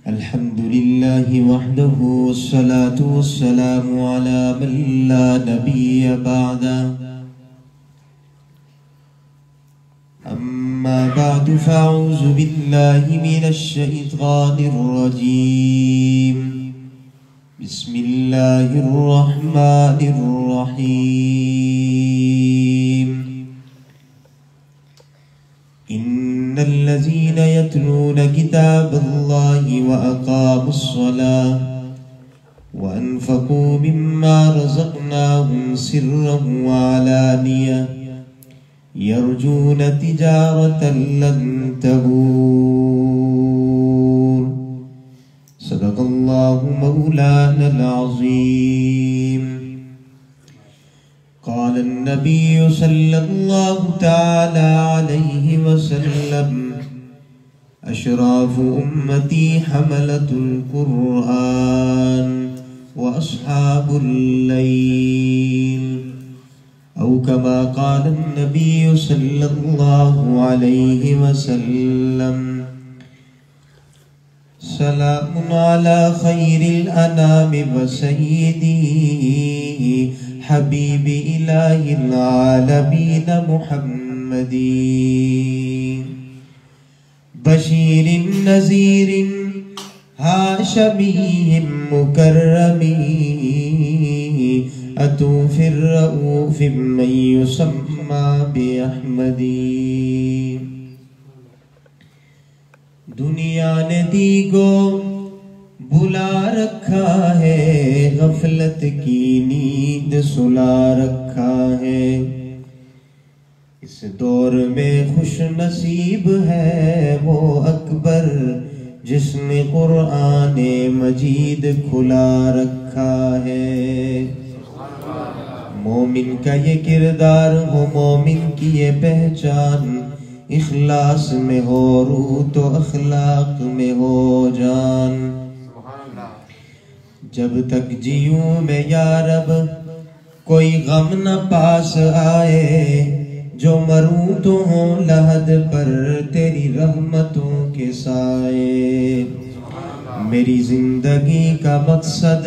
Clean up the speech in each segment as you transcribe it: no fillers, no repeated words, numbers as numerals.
الحمد لله وحده والصلاة والسلام على من لا نبي بعده أما بعد فأعوذ بالله من الشيطان الرجيم بسم الله الرحمن الرحيم إن الذين يتلون كتاب الله وأقاموا الصلاة وأنفقوا مما رزقناهم سرا وعلانية يرجون تجارة لن تبور صدق الله مولانا العظيم قال النبي صلى الله تعالى عليه وسلم أشراف أمتي حملة القرآن وأصحاب الليل أو كما قال النبي صلى الله عليه وسلم سلام على خير الأنام وسيدي حبيب إله العالمين محمد بشير نذير هاشمي مكرم أتوف الرؤوف من يسمى بأحمد دنیا نے دیگو بلا رکھا ہے غفلت کی نیند سلا رکھا ہے اس دور میں خوش نصیب ہے وہ اکبر جس نے قرآن مجید کھلا رکھا ہے مومن کا یہ کردار ہو مومن کی یہ پہچان اخلاص میں ہو روح تو اخلاق میں ہو جان جب تک جیوں میں یا رب کوئی غم نہ پاس آئے جو مروں تو ہوں لحد پر تیری رحمتوں کے سائے میری زندگی کا مقصد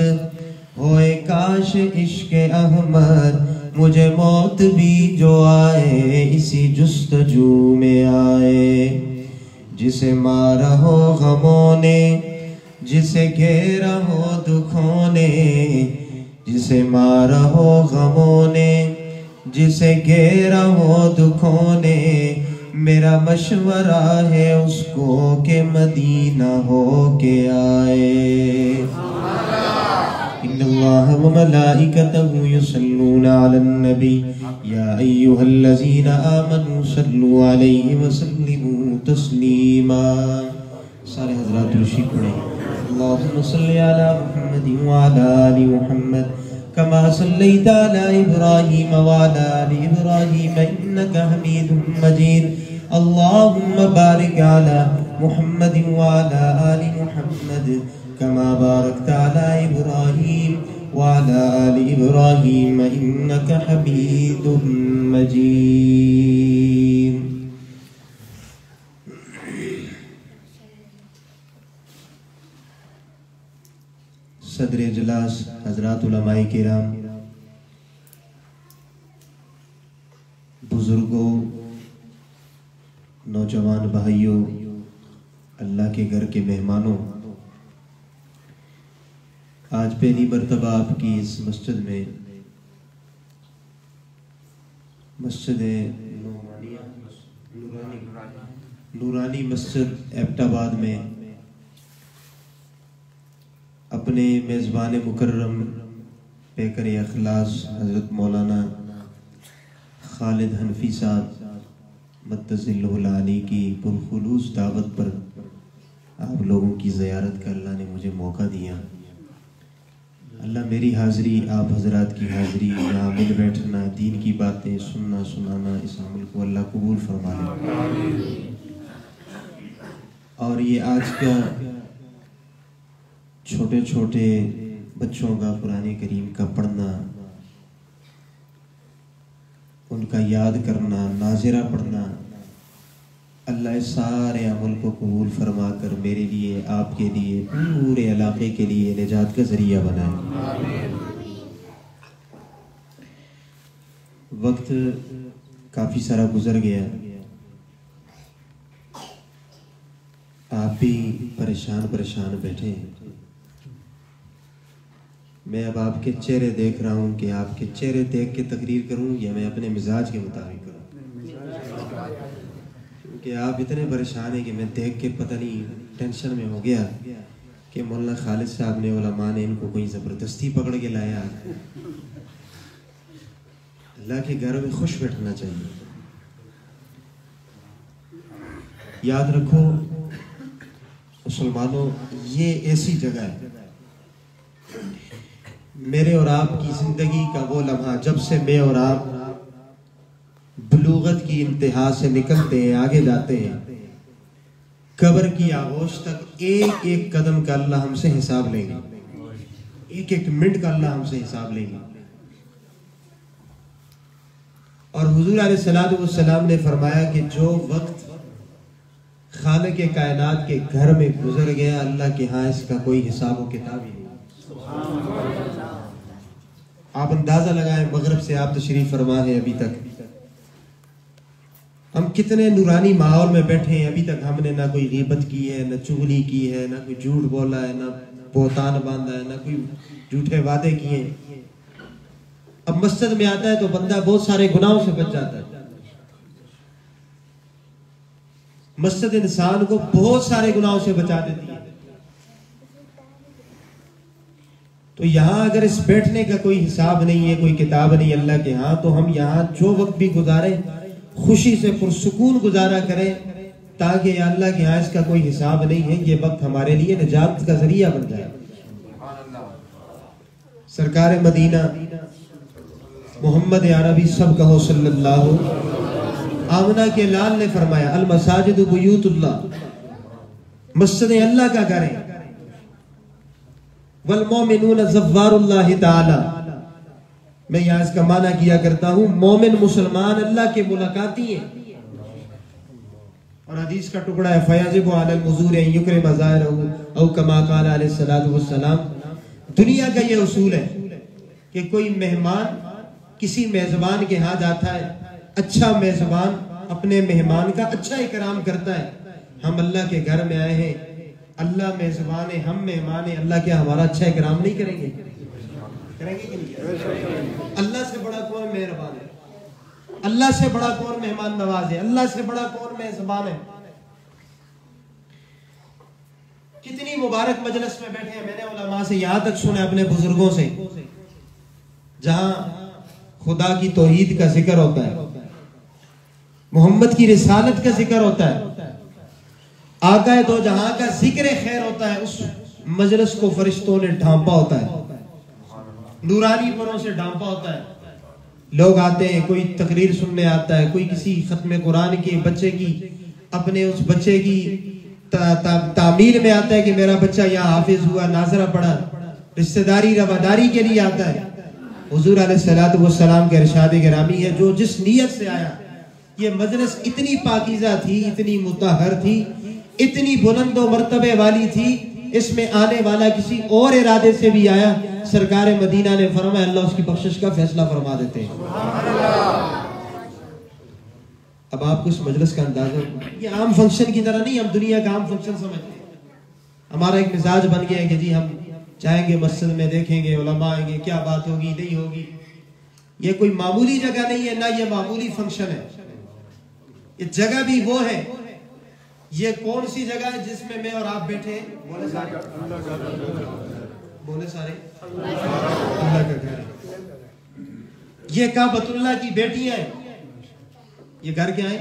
ہوئے کاش عشق احمد مجھے موت بھی جو آئے اسی جستجو میں آئے جسے مارا ہو غموں نے جسے گھیرا ہو دکھوں نے جسے مارا ہو غموں نے جسے گھیرا ہو دکھوں نے میرا مشورہ ہے اس کو کہ مدینہ ہو کے آئے إن الله وملائكته يصلون على النبي يا أيها الذين آمنوا صلوا عليه وسلموا تسليما سارے حضرات تشریف پڑھیں اللهم صل على محمد وعلى آل محمد كما صليت على إبراهيم وعلى آل إبراهيم إنك حميد مجيد اللهم بارك على محمد وعلى آل محمد كما باركت على إبراهيم وعلى آل إبراهيم إنك حميد مجيد صدر اجلاس حضرات علماء کرام بزرگوں نوجوان بھائیوں اللہ کے گھر کے مہمانوں آج پہلی مرتبہ آپ کی اس مسجد میں مسجد نورانی مسجد ایبٹ آباد میں اپنے میزبان مکرم پیکر اخلاص حضرت مولانا خالد حنفی صاحب مدث اللہ العالی کی پرخلوص دعوت پر آپ لوگوں کی زیارت کا اللہ نے مجھے موقع دیا اللہ میری حاضری آپ حضرات کی حاضری یہاں مل بیٹھنا دین کی باتیں سننا سنانا اس عمل کو اللہ قبول فرما لے اور یہ آج کا چھوٹے چھوٹے بچوں کا قرآن کریم کا پڑھنا ان کا یاد کرنا ناظرہ پڑھنا اللہ اس سارے عمل کو قبول فرما کر میرے لیے، آپ کے لیے، پورے علاقے کے لیے نجات کا ذریعہ بنائے۔ وقت کافی سارا گزر گیا، آپ بھی پریشان بیٹھے ہیں۔ میں اب آپ کے چہرے دیکھ رہا ہوں کہ آپ کے چہرے دیکھ کے تقریر کروں یا میں اپنے مزاج کے مطابق کروں، کہ آپ اتنے پریشان ہیں کہ میں دیکھ کے پتہ نہیں ٹینشن میں ہو گیا کہ مولانا خالد صاحب نے، علماء نے ان کو کوئی زبردستی پکڑ کے لایا۔ اللہ کے گھر میں خوش بیٹھنا چاہیے۔ یاد رکھو مسلمانوں، یہ ایسی جگہ ہے، میرے اور آپ کی زندگی کا وہ لمحہ جب سے میں اور آپ بلوغت کی انتہا سے نکلتے ہیں، آگے جاتے ہیں، قبر کی آغوش تک ایک ایک قدم کا اللہ ہم سے حساب لے گا، ایک ایک منٹ کا اللہ ہم سے حساب لے گا۔ اور حضور علیہ السلام نے فرمایا کہ جو وقت خالق کائنات کے گھر میں گزر گیا، اللہ کے ہاں اس کا کوئی حساب و کتاب ہی نہیں۔ آپ اندازہ لگائیں، مغرب سے آپ تشریف فرما ہے، ابھی تک ہم کتنے نورانی ماحول میں بیٹھے ہیں، ابھی تک ہم نے نہ کوئی غیبت کی ہے، نہ چغلی کی ہے، نہ کوئی جھوٹ بولا ہے، نہ بہتان باندھا ہے، نہ کوئی جھوٹے وعدے کیے ہیں۔ اب مسجد میں آتا ہے تو بندہ بہت سارے گناہوں سے بچ جاتا ہے۔ مسجد انسان کو بہت سارے گناہوں سے بچا دیتی ہے۔ تو یہاں اگر اس بیٹھنے کا کوئی حساب نہیں ہے، کوئی کتاب نہیں اللہ کے ہاں، تو ہم یہاں جو وقت بھی گزاریں خوشی سے پرسکون گزارا کریں، تاکہ یا اللہ کے ہاں اس کا کوئی حساب نہیں ہے، یہ وقت ہمارے لیے نجات کا ذریعہ بن جائے۔ سرکار مدینہ محمد عربی سب کہو صلی اللہ، آمنہ کے لال نے فرمایا المساجد بیوت اللہ، مسجدیں اللہ کا گھر ہیں، والمومنون زوار اللہ تعالی، میں یہاں اس کا معنی کیا کرتا ہوں مومن مسلمان اللہ کے ملاقاتی ہیں۔ اور حدیث کا ٹکڑا ہے فیاجب علی المزور ان یکرم زائرہ او کما قال علیہ الصلوۃ والسلام۔ دنیا کا یہ اصول ہے کہ کوئی مہمان کسی میزبان کے ہاں جاتا ہے، اچھا میزبان اپنے مہمان کا اچھا اکرام کرتا ہے۔ ہم اللہ کے گھر میں آئے ہیں، اللہ میزبان ہے، ہم مہمان ہیں، اللہ کیا ہمارا اچھا اکرام نہیں کریں گے؟ کریں گے کہ نہیں؟ اللہ سے بڑا کون مہربان ہے؟ اللہ سے بڑا کون مہمان نواز ہے؟ اللہ سے بڑا کون میزبان ہے؟ کتنی مبارک مجلس میں بیٹھے ہیں، میں نے علماء سے یہاں تک سنا اپنے بزرگوں سے، جہاں خدا کی توحید کا ذکر ہوتا ہے، محمد کی رسالت کا ذکر ہوتا ہے، آقا دو جہاں کا ذکر خیر ہوتا ہے، اس مجلس کو فرشتوں نے ڈھانپا ہوتا ہے، نورانی پروں سے ڈھانپا ہوتا ہے۔ لوگ آتے ہیں، کوئی تقریر سننے آتا ہے، کوئی کسی ختم قرآن کے بچے کی، اپنے اس بچے کی تعمیل میں آتا ہے کہ میرا بچہ یہاں حافظ ہوا، ناظرہ پڑھا، رشتہ داری رواداری کے لیے آتا ہے۔ حضور علیہ السلام کے ارشاد گرامی ہے، جو جس نیت سے آیا، یہ مجلس اتنی پاکیزہ تھی، اتنی مطہر تھی، اتنی بلند و مرتبے والی تھی، اس میں آنے والا کسی اور ارادے سے بھی آیا، سرکار مدینہ نے فرمایا اللہ اس کی بخشش کا فیصلہ فرما دیتے ہیں۔ اب آپ کو اس مجلس کا اندازہ، یہ عام فنکشن کی طرح نہیں، ہم دنیا کا عام فنکشن سمجھتے ہیں۔ ہمارا ایک مزاج بن گیا ہے کہ جی ہم جائیں گے مسجد میں، دیکھیں گے علماء آئیں گے، کیا بات ہوگی نہیں ہوگی۔ یہ کوئی معمولی جگہ نہیں ہے، نہ یہ معمولی فنکشن ہے، یہ جگہ بھی وہ ہے۔ یہ کون سی جگہ ہے جس میں میں اور آپ بیٹھے ہیں؟ بولے سارے اللہ کا گھر ہے۔ یہ کعبۃ اللہ کی بیٹیاں ہیں، یہ گھر کیا ہے؟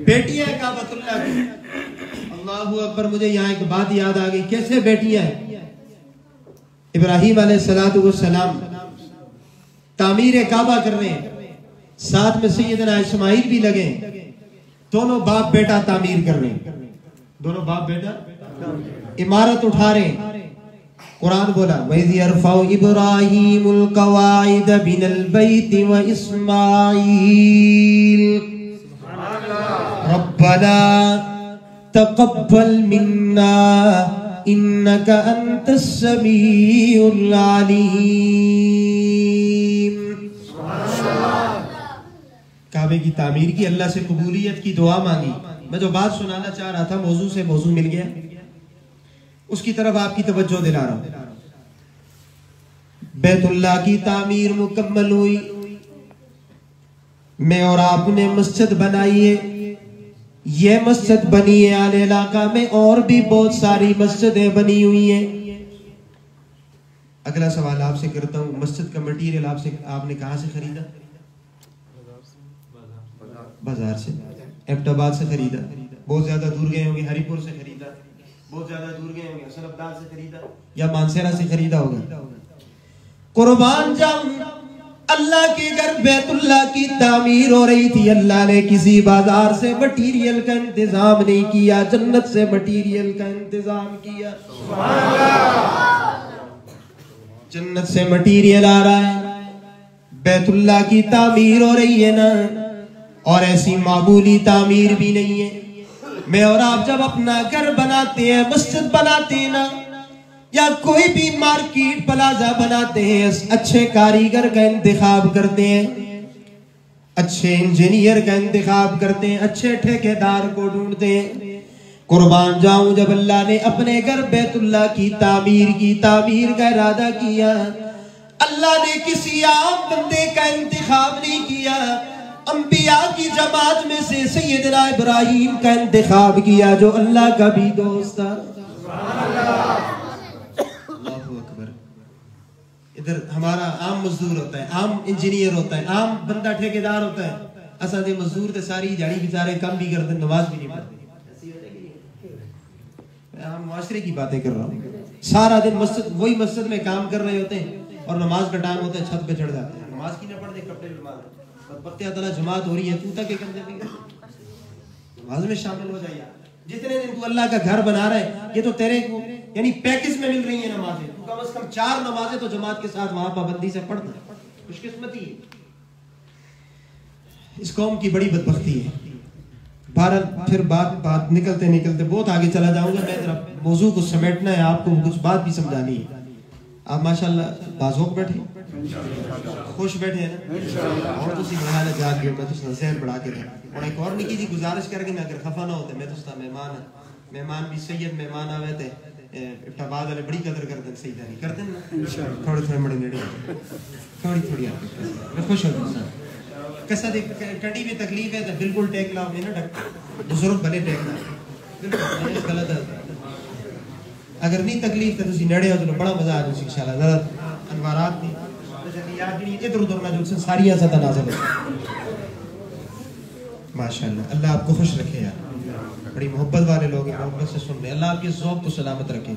بیٹیاں ہیں کعبۃ اللہ کی۔ اللہ اکبر، مجھے یہاں ایک بات یاد آ گئی، کیسے بیٹیاں ہیں؟ ابراہیم علیہ السلام تعمیر کعبہ کر رہے ہیں، ساتھ میں سیدنا اسماعیل بھی لگے، دونوں باپ بیٹا تعمیر کر رہے ہیں، دونوں باپ بیٹا عمارت اٹھا رہے ہیں۔ قرآن بولا وَإِذْ يَرْفَعُ إِبْرَاهِيمُ الْقَوَاعِدَ مِنَ الْبَيْتِ وَإِسْمَاعِيلُ ربنا تقبل منا انك انت السميع العليم. کعبے کی تعمیر کی، اللہ سے قبولیت کی دعا مانگی. میں جو بات سنانا چاہ رہا تھا موضوع سے موضوع مل گیا، اس کی طرف آپ کی توجہ دلا رہا ہوں. بیت اللہ کی تعمیر مکمل ہوئی، میں اور آپ نے مسجد بنائی ہے. یہ مسجد بنی ہے، آل علاقہ میں اور بھی بہت ساری مسجدیں بنی ہوئی ہیں. اگلا سوال آپ سے کرتا ہوں، مسجد کا مٹیریل آپ نے کہاں سے خریدا؟ بازار سے، ایبٹ آباد سے خریدا. بہت زیادہ دور گئے ہوں گے، ہری پور سے خریدا. بہت زیادہ دور گئے ہوں گے، حسن عبدال سے خریدا یا مانسیرا سے خریدا ہوگا. قربان جاؤں، اللہ کے گھر بیت اللہ کی تعمیر ہو رہی تھی. اللہ نے کسی بازار سے مٹیریل کا انتظام نہیں کیا، جنت سے مٹیریل کا انتظام کیا. جنت سے مٹیریل آ رہا ہے، بیت اللہ کی تعمیر ہو رہی ہے نا. اور ایسی معمولی تعمیر بھی نہیں ہے. میں اور آپ جب اپنا گھر بناتے ہیں، مسجد بناتے ہیں نا، یا کوئی بھی مارکیٹ پلازا بناتے ہیں، اچھے کاریگر کا انتخاب کرتے ہیں، اچھے انجینئر کا انتخاب کرتے ہیں، اچھے ٹھیکیدار کو ڈھونڈتے ہیں. قربان جاؤں، جب اللہ نے اپنے گھر بیت اللہ کی تعمیر کا ارادہ کیا، اللہ نے کسی عام بندے کا انتخاب نہیں کیا. انبیاء کی جماعت میں سے سیدنا ابراہیم کا انتخاب کیا، جو اللہ کا بھی دوست تھا. اللہ اکبر. ادھر ہمارا عام مزدور ہوتا ہے، عام انجینئر ہوتا ہے، عام بندہ ٹھیکیدار ہوتا ہے. اساں دے مزدور تے ساری جاڑی بیچارے کم بھی کرتے، نماز بھی نہیں پڑھتے. میں عام معاشرے کی باتیں کر رہا ہوں. سارا دن وہی مسجد میں کام کر رہے ہوتے ہیں اور نماز کا ٹائم ہوتا ہے چھت پہ چڑھ جاتے ہیں. نماز کی نہ پڑھتے، کپڑے بھی مارتے. بدبختیاں تعالیٰ جماعت ہو رہی ہے، تو تک کر دیتے ہیں. نماز میں شامل ہو جائے. جتنے دن تو اللہ کا گھر بنا رہا ہے، یہ تو تیرے کو یعنی پیکج میں مل رہی ہیں نمازیں. تو کم از کم 4 نمازیں تو جماعت کے ساتھ وہاں پابندی سے پڑھنا. خوش قسمتی ہے. اس قوم کی بڑی بدبختی ہے. بہرحال پھر بات نکلتے بہت آگے چلا جاؤں گا. میں ذرا موضوع کو سمیٹنا ہے، آپ کو کچھ بات بھی سمجھانی ہے. آپ ماشاءاللہ بازوق بیٹھے، خوش بیٹھے ہیں نا. اور تو محال جاگ گئے، میں تو سہر بڑھا کے رہا. اور ایک اور نکی جی گزارش کر کے اگر خفا نہ ہوتے، میں تو مہمان بھی سید مہمان آوے تھے ابتباد والے بڑی قدر کرتے ہیں. سیدہ نہیں کرتے نا، تھوڑے مڑے نیڑے تھوڑی میں خوش ہوتا ہوں. کسا دیکھ کٹی میں تکلیف ہے تو بالکل ٹیک لاؤ نہیں نا ڈاکٹر، بزرگ بھلے ٹیک لاؤ. بالکل غلط ہے. اگر نہیں تکلیف تو تسی نیڑے ہو تو بڑا مزہ آ جائے انشاءاللہ. ذرا انوارات نہیں ادھر ادھر نہ جو ساری سطح نازل ہے. ماشاءاللہ اللہ آپ کو خوش رکھے یار. بڑی محبت والے لوگ ہیں، محبت سے سن رہے. اللہ آپ کے ذوق کو سلامت رکھے.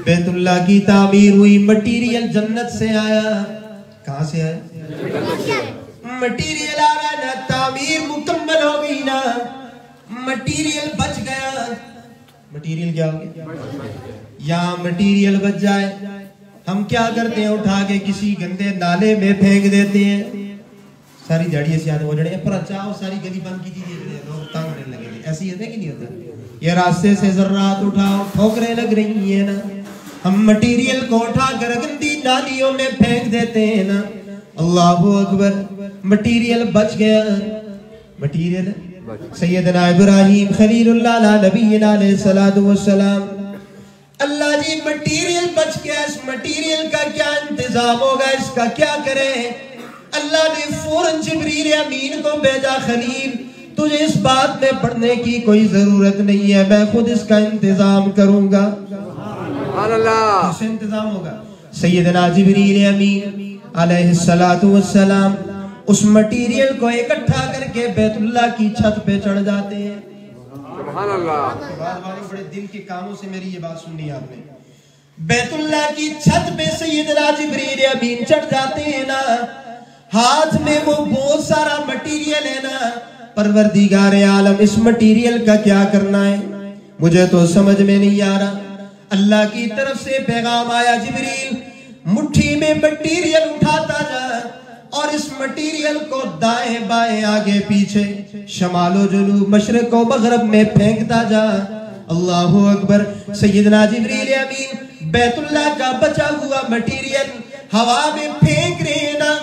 بیت اللہ کی تعمیر ہوئی، مٹیریل جنت سے آیا. کہاں سے آیا؟ مٹیریل آ رہا نا، تعمیر مکمل ہو گئی نا، مٹیریل بچ گیا. مٹیریل کیا ہو گیا؟ یہاں مٹیریل بچ جائے، ہم کیا کرتے ہیں؟ اٹھا کے کسی گندے نالے میں پھینک دیتے ہیں. ساری جاڑی ایسی آتے وہ جڑے پر چاہو ساری گلی بند کی دیجیے، لوگ تنگ ہونے لگے. ایسی ہے کہ نہیں ہوتا؟ یہ راستے سے ذرات اٹھاؤ، ٹھوکریں لگ رہی ہیں نا، ہم مٹیریل کو اٹھا کر گندی نالیوں میں پھینک دیتے ہیں نا. اللہ اکبر. مٹیریل بچ گیا. مٹیریل سیدنا ابراہیم خلیل اللہ علیہ نبینا علیہ الصلوۃ والسلام. اللہ جی مٹیریل بچ گیا، اس مٹیریل کا کیا انتظام ہوگا، اس کا کیا کریں؟ اللہ نے فوراً جبریل امین کو بھیجا، خلیل تجھے اس بات میں پڑھنے کی کوئی ضرورت نہیں ہے، میں خود اس کا انتظام کروں گا. سبحان اللہ. کیسے انتظام ہوگا؟ سیدنا جبریل امین علیہ الصلوۃ والسلام اس مٹیریل کو اکٹھا کر کے بیت اللہ کی چھت پہ چڑھ جاتے ہیں. سبحان اللہ. بڑے دل کے کاموں سے میری یہ بات سننی آپ نے. بیت اللہ کی چھت پہ سیدنا جبریل امین چڑھ جاتے ہیں نا، ہاتھ میں وہ بہت سارا مٹیریل ہے نا. پروردگار عالم اس مٹیریل کا کیا کرنا ہے؟ مجھے تو سمجھ میں نہیں آ رہا. اللہ کی طرف سے پیغام آیا، جبریل مٹھی میں مٹیریل اٹھاتا جا، اور اس مٹیریل کو دائیں بائیں آگے پیچھے شمال و جنوب مشرق و مغرب میں پھینکتا جا. اللہ اکبر. سیدنا جبریل امین بیت اللہ کا بچا ہوا مٹیریل ہوا میں پھینک رہے ہیں نا,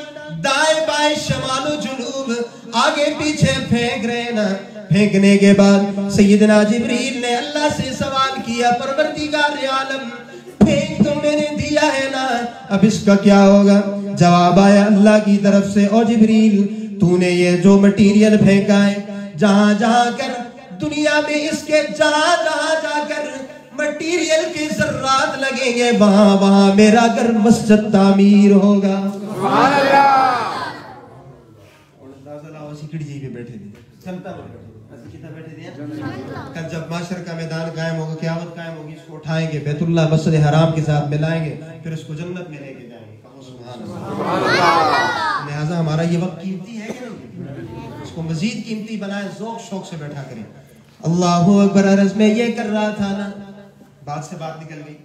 دائیں بائیں شمال و جنوب آگے پیچھے پھینک رہے ہیں نا. پھینکنے کے بعد سیدنا جبریل نے اللہ سے سوال کیا, پروردگار عالم پھینک تو میں نے دیا ہے نا, اب اس کا کیا ہوگا؟ جواب آیا اللہ کی طرف سے, او جبریل تو نے یہ جو مٹیریل پھینکا ہے جہاں جہاں کر دنیا میں اس کے جہاں جہاں جا کر مٹیریل کے ذرات لگیں گے وہاں وہاں میرا گھر مسجد تعمیر ہوگا. سبحان اللہ. اور اندازہ لاؤ سکڑی جی پہ بیٹھے تھے, چلتا بیٹھے تھے. کل جب معاشر کا میدان قائم ہوگا, قیامت قائم ہوگی, اس کو اٹھائیں گے بیت اللہ مسجد حرام کے ساتھ ملائیں گے, پھر اس کو جنت میں لے کے جائیں گے. سبحان اللہ. لہٰذا ہمارا یہ وقت قیمتی ہے کہ نہیں, اس کو مزید قیمتی بنائیں, ذوق شوق سے بیٹھا کریں. اللہ اکبر. عرض میں یہ کر رہا تھا نا, بات سے بات نکل گئی.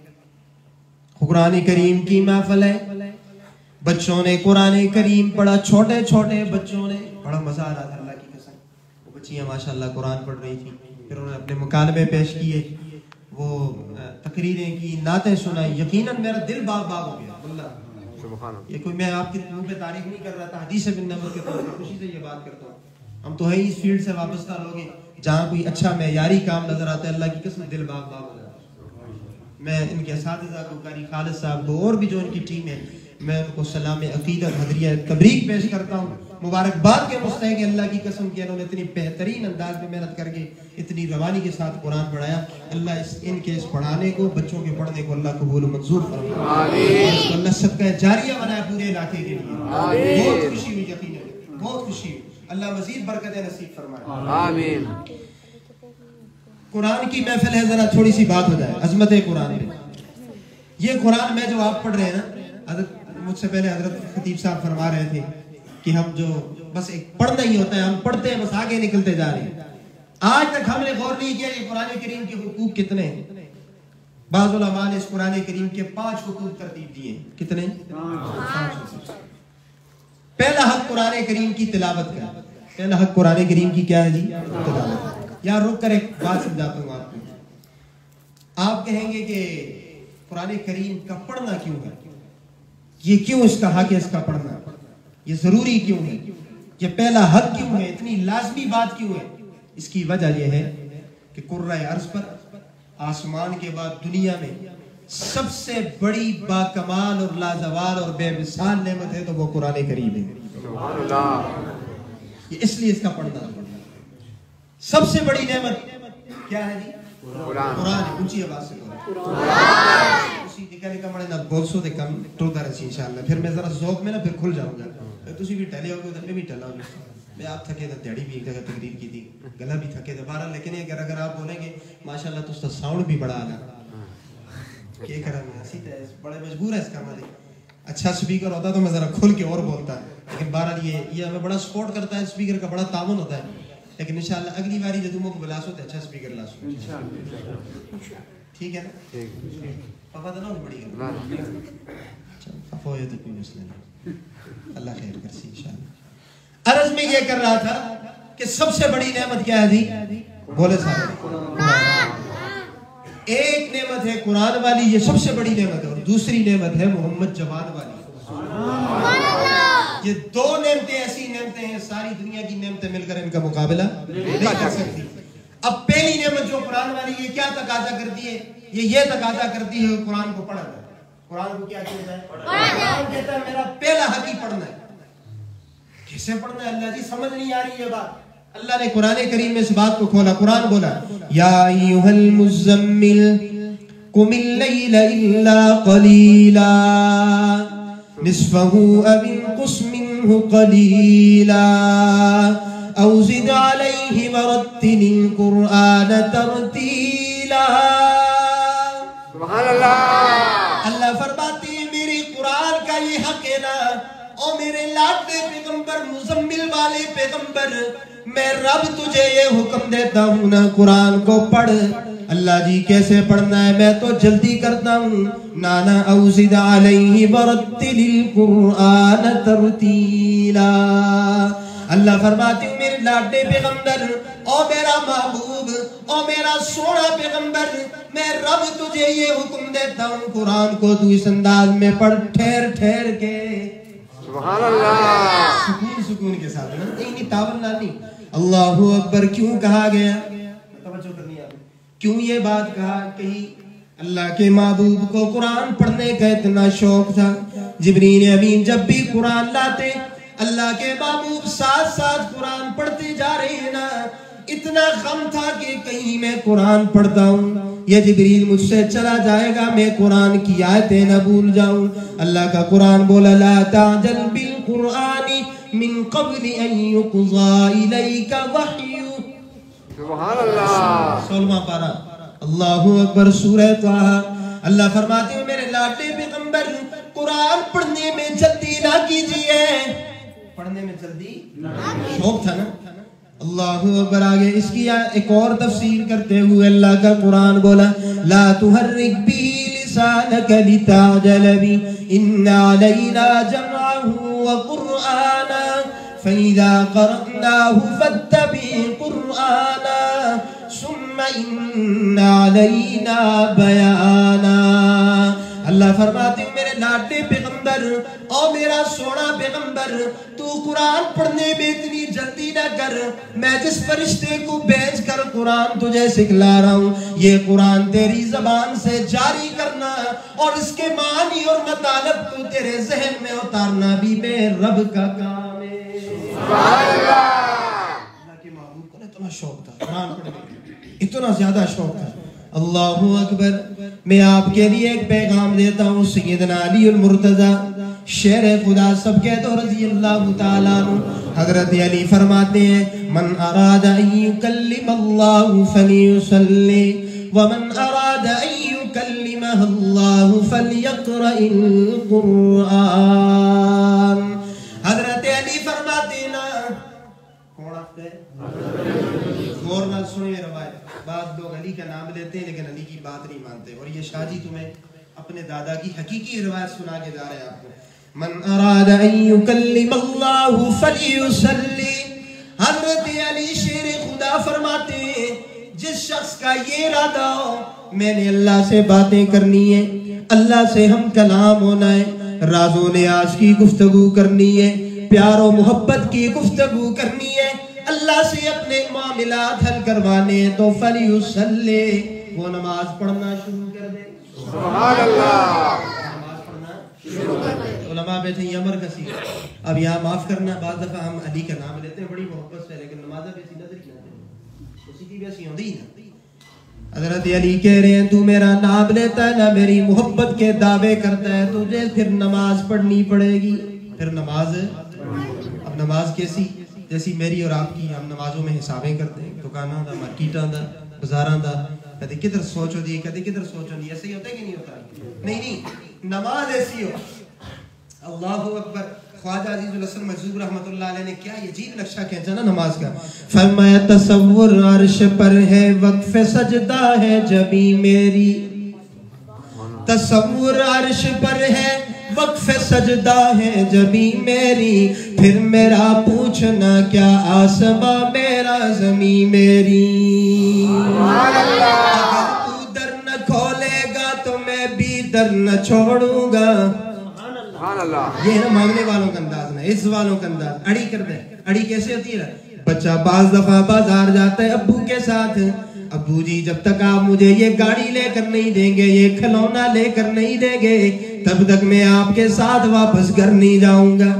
قرآن کریم کی محفل ہے, بچوں نے قرآن کریم پڑھا, چھوٹے چھوٹے بچوں نے, بڑا مزہ آ رہا تھا اللہ کی قسم. وہ بچیاں ماشاءاللہ قرآن پڑھ رہی تھیں, پھر انہوں نے اپنے مکالمے پیش کیے, وہ تقریریں کی, نعتیں سنائی. یقیناً میرا دل باغ باغ ہو گیا. اللہ یہ کوئی میں آپ کے منہ پہ تعریف نہیں کر رہا تھا, حدیث بن نبوی کے طور پر خوشی سے یہ بات کرتا ہوں. ہم تو ہے اس فیلڈ سے وابستہ لوگ ہیں جہاں کوئی اچھا معیاری کام نظر آتا ہے, اللہ کی قسم دل باغ باغ ہو جاتا ہے. میں ان کے اساتذہ کو, قاری خالد صاحب کو, اور بھی جو ان کی ٹیم ہے, میں ان کو سلام عقیدت حضریہ تبریک پیش کرتا ہوں. مبارکباد کے مستحق اللہ کی قسم کی, انہوں نے اتنی بہترین انداز میں محنت کر کے اتنی روانی کے ساتھ قرآن پڑھایا. اللہ ان کے اس پڑھانے کو, بچوں کے پڑھنے کو اللہ قبول و منظور فرمائے. اللہ صدقہ جاریہ بنائے پورے علاقے کے لیے. بہت خوشی ہوئی, یقیناً بہت خوشی ہوئی. اللہ مزید برکت نصیب فرمائے. آمین. قرآن کی محفل ہے, ذرا تھوڑی سی بات ہو جائے عظمت قرآن میں. یہ قرآن میں جو آپ پڑھ رہے ہیں نا, مجھ سے پہلے حضرت خطیب صاحب فرما رہے تھے کہ ہم جو بس ایک پڑھنا ہی ہوتا ہے, ہم پڑھتے ہیں بس آگے نکلتے جا رہے ہیں. آج تک ہم نے غور نہیں کیا کہ قرآن کریم کے حقوق کتنے ہیں. بعض علماء نے اس قرآن کریم کے 5 حقوق ترتیب دیے. کتنے؟ 5. پہلا حق قرآن کریم کی تلاوت کا. پہلا حق قرآن کریم کی کیا ہے جی؟ تلاوت. یہاں رک کر ایک بات سمجھاتا ہوں آپ کو. آپ کہیں گے کہ قرآن کریم کا پڑھنا کیوں ہے, یہ کیوں اس کا حق ہے, اس کا پڑھنا یہ ضروری کیوں ہے, یہ پہلا حق کیوں ہے, اتنی لازمی بات کیوں ہے؟ اس کی وجہ یہ ہے کہ کرۂ ارض پر آسمان کے بعد دنیا میں سب سے بڑی باکمال اور لازوال اور بے مثال نعمت ہے تو وہ قرآن کریم ہے. یہ اس لیے اس کا پڑھنا سب سے بڑی نعمت کیا ہے جی؟ قرآن. اونچی آواز سے اسی نکلے کا مڑے نہ بہت سو دے کم ٹوتا رسی انشاءاللہ. پھر میں ذرا ذوق میں نا پھر کھل جاؤں گا. تسی بھی ٹہلے ہوگے ادھر میں بھی ٹہلا ہوں. میں آپ تھکے تھا, دیڑی بھی ایک جگہ تقریر کی تھی, گلا بھی تھکے تھا بہرحال. لیکن اگر آپ بولیں گے ماشاءاللہ تو اس کا ساؤنڈ بھی بڑا آگا. کیا کرا میں اسی طرح بڑے مجبور ہے اس کا مالک. اچھا سپیکر ہوتا تو میں ذرا کھل کے اور بولتا, لیکن بہرحال یہ ہمیں بڑا سپورٹ کرتا ہے, سپیکر کا بڑا تعاون ہوتا ہے. لیکن انشاءاللہ اگلی باری جب تم کو بلا سو تو اچھا سپیکر لا سو. ٹھیک ہے نا؟ پاپا تو نہ بڑی گل پاپا ہوئے تو کوئی مسئلہ نہیں, اللہ خیر کرسی انشاءاللہ. عرض میں یہ کر رہا تھا کہ سب سے بڑی نعمت کیا ہے جی؟ بولے صاحب. ایک نعمت ہے قرآن والی, یہ سب سے بڑی نعمت ہے, اور دوسری نعمت ہے محمد جوان والی. یہ 2 نعمتیں ایسی نعمتیں ہیں ساری دنیا کی نعمتیں مل کر ان کا مقابلہ نہیں کر سکتی. اب پہلی نعمت جو قرآن والی یہ کیا تقاضا کرتی ہے؟ یہ تقاضا کرتی ہے قرآن کو پڑھا جائے. قرآن کو کیا کیا جائے؟ قرآن کہتا ہے میرا پہلا حق ہی پڑھنا ہے. کیسے پڑھنا ہے اللہ جی؟ سمجھ نہیں آ رہی یہ بات. اللہ نے قرآن کریم میں اس بات کو کھولا. قرآن بولا یا ایھا المزمل قم اللیل الا قلیلا نصفه او انقص منه قلیلا او زد علیہ ورتل القرآن ترتیلا. سبحان اللہ. اللہ فرماتے ہیں میرے قرآن کا یہ حق ہے نا, اور میرے لاڈلے پیغمبر مزمل والے پیغمبر میں رب تجھے یہ حکم دیتا ہوں نا قرآن کو پڑھ. اللہ جی کیسے پڑھنا ہے؟ میں تو جلدی کرتا ہوں. نانا اوزد علیہ ورتل القرآن ترتیلا. اللہ فرماتے ہیں میرے لاڈلے پیغمبر، او میرا محبوب، او میرا سونا پیغمبر، میں رب تجھے یہ حکم دیتا ہوں قرآن کو تو اس انداز میں پڑھ، ٹھہر ٹھہر کے. سبحان اللہ. سکون سکون کے ساتھ نا، نہیں تاول نہیں. اللہ اکبر. کیوں کہا گیا؟ توجہ کرنی ہے. کیوں یہ بات کہی؟ اللہ کے محبوب کو قرآن پڑھنے کا اتنا شوق تھا. جبریل امین جب بھی قرآن لاتے اللہ کے محبوب ساتھ ساتھ قرآن پڑھتے جا رہے ہیں نا. اتنا غم تھا کہ کہیں میں قرآن پڑھتا ہوں یہ جبریل مجھ سے چلا جائے گا، میں قرآن کی آیتیں نہ بھول جاؤں. اللہ کا قرآن بولا لا تعجل بالقرآن من قبل ان يقضى الیک وحی. سبحان اللہ. 16واں پارہ. اللہ اکبر. سورہ طٰہٰ. اللہ فرماتے ہیں میرے لاڈلے پیغمبر قرآن پڑھنے میں جلدی نہ کیجئے. پڑھنے میں جلدی شوق تھا نا. اللہ اکبر. آگے اس کی ایک اور تفسیر کرتے ہوئے اللہ کا قرآن بولا لا تحرک به لسانک لتعجل به ان علینا جمعه وقرآنا فإذا قرأناه فاتبع قرآنا ثم إن علينا بيانا. اللہ فرماتے ہیں میرے لاڈلے پیغمبر اور میرا سونا پیغمبر تو قرآن پڑھنے میں اتنی جلدی نہ کر. میں جس فرشتے کو بھیج کر قرآن تجھے سکھلا رہا ہوں یہ قرآن تیری زبان سے جاری کرنا اور اس کے معنی اور مطالب کو تیرے ذہن میں اتارنا بھی میرے رب کا کام ہے. اللہ کے محبوب کو اتنا شوق تھا قرآن پڑھنے کا، اتنا زیادہ شوق تھا. اللہ اکبر. میں آپ کے لیے ایک پیغام دیتا ہوں. سیدنا علی المرتضی شیر خدا سب کہتے ہیں رضی اللہ تعالیٰ عنہ. حضرت علی فرماتے ہیں من اراد ان یکلم اللہ فلیصلی ومن اراد ان یکلمہ اللہ فلیقرأ القرآن. حضرت علی فرماتے ہیں نا. کون آپ ہے؟ غور نہ سنیں روایت. بعض لوگ علی کا نام لیتے ہیں لیکن علی کی بات نہیں مانتے. اور یہ شاہ جی تمہیں اپنے دادا کی حقیقی روایت سنا کے جا رہے ہیں آپ کو. من اراد ان یکلم اللہ فلیصلی. حضرت علی شیر خدا فرماتے ہیں جس شخص کا یہ ارادہ ہو میں نے اللہ سے باتیں کرنی ہے، اللہ سے ہم کلام ہونا ہے، راز و نیاز کی گفتگو کرنی ہے، پیار و محبت کی گفتگو کرنی ہے، اللہ سے اپنے معاملات حل کروانے ہیں تو فلیصلی وہ نماز پڑھنا شروع کر دے. سبحان اللہ. نماز پڑھنا شروع کر دے. علماء بیٹھے یہ امر کا سیدھا. اب یہاں معاف کرنا بعض دفعہ ہم علی کا نام لیتے ہیں بڑی محبت سے لیکن نماز بیسی نظر ہی نہ دے اسی کی بیسی ہوتی نا. حضرت علی کہہ رہے ہیں تو میرا نام لیتا ہے نہ میری محبت کے دعوے کرتا ہے تجھے پھر نماز پڑھنی پڑے گی. پھر نماز اب نماز کیسی جیسی میری اور آپ کی ہم نمازوں میں حسابیں کرتے ہیں دکاناں دا مارکیٹاں دا بازاراں دا کدے کدھر سوچو دی کدے کدھر سوچو دی. ایسے ہی ہوتا ہے کہ نہیں ہوتا؟ نہیں نماز ایسی ہو. اللہ اکبر. خواجہ عزیز الحسن مجذوب رحمۃ اللہ علیہ نے کیا عجیب نقشہ کھینچا نا نماز کا. فرمایا تصور عرش پر ہے وقف سجدہ ہے جبیں میری. تصور عرش پر ہے وقف سجدہ ہے جبیں میری. پھر میرا پوچھنا کیا آسماں میرا زمین میری. اگر تو در نہ کھولے گا تو میں بھی در نہ چھوڑوں گا. یہ ہے مانگنے والوں کا انداز نا، اس والوں کا انداز. اڑی کر دے. اڑی کیسے ہوتی ہے؟ بچہ بعض دفعہ بازار جاتا ہے ابو کے ساتھ. ابو جی جب تک آپ مجھے یہ گاڑی لے کر نہیں دیں گے یہ کھلونا لے کر نہیں دیں گے تب تک میں آپ کے ساتھ واپس گھر نہیں جاؤں گا.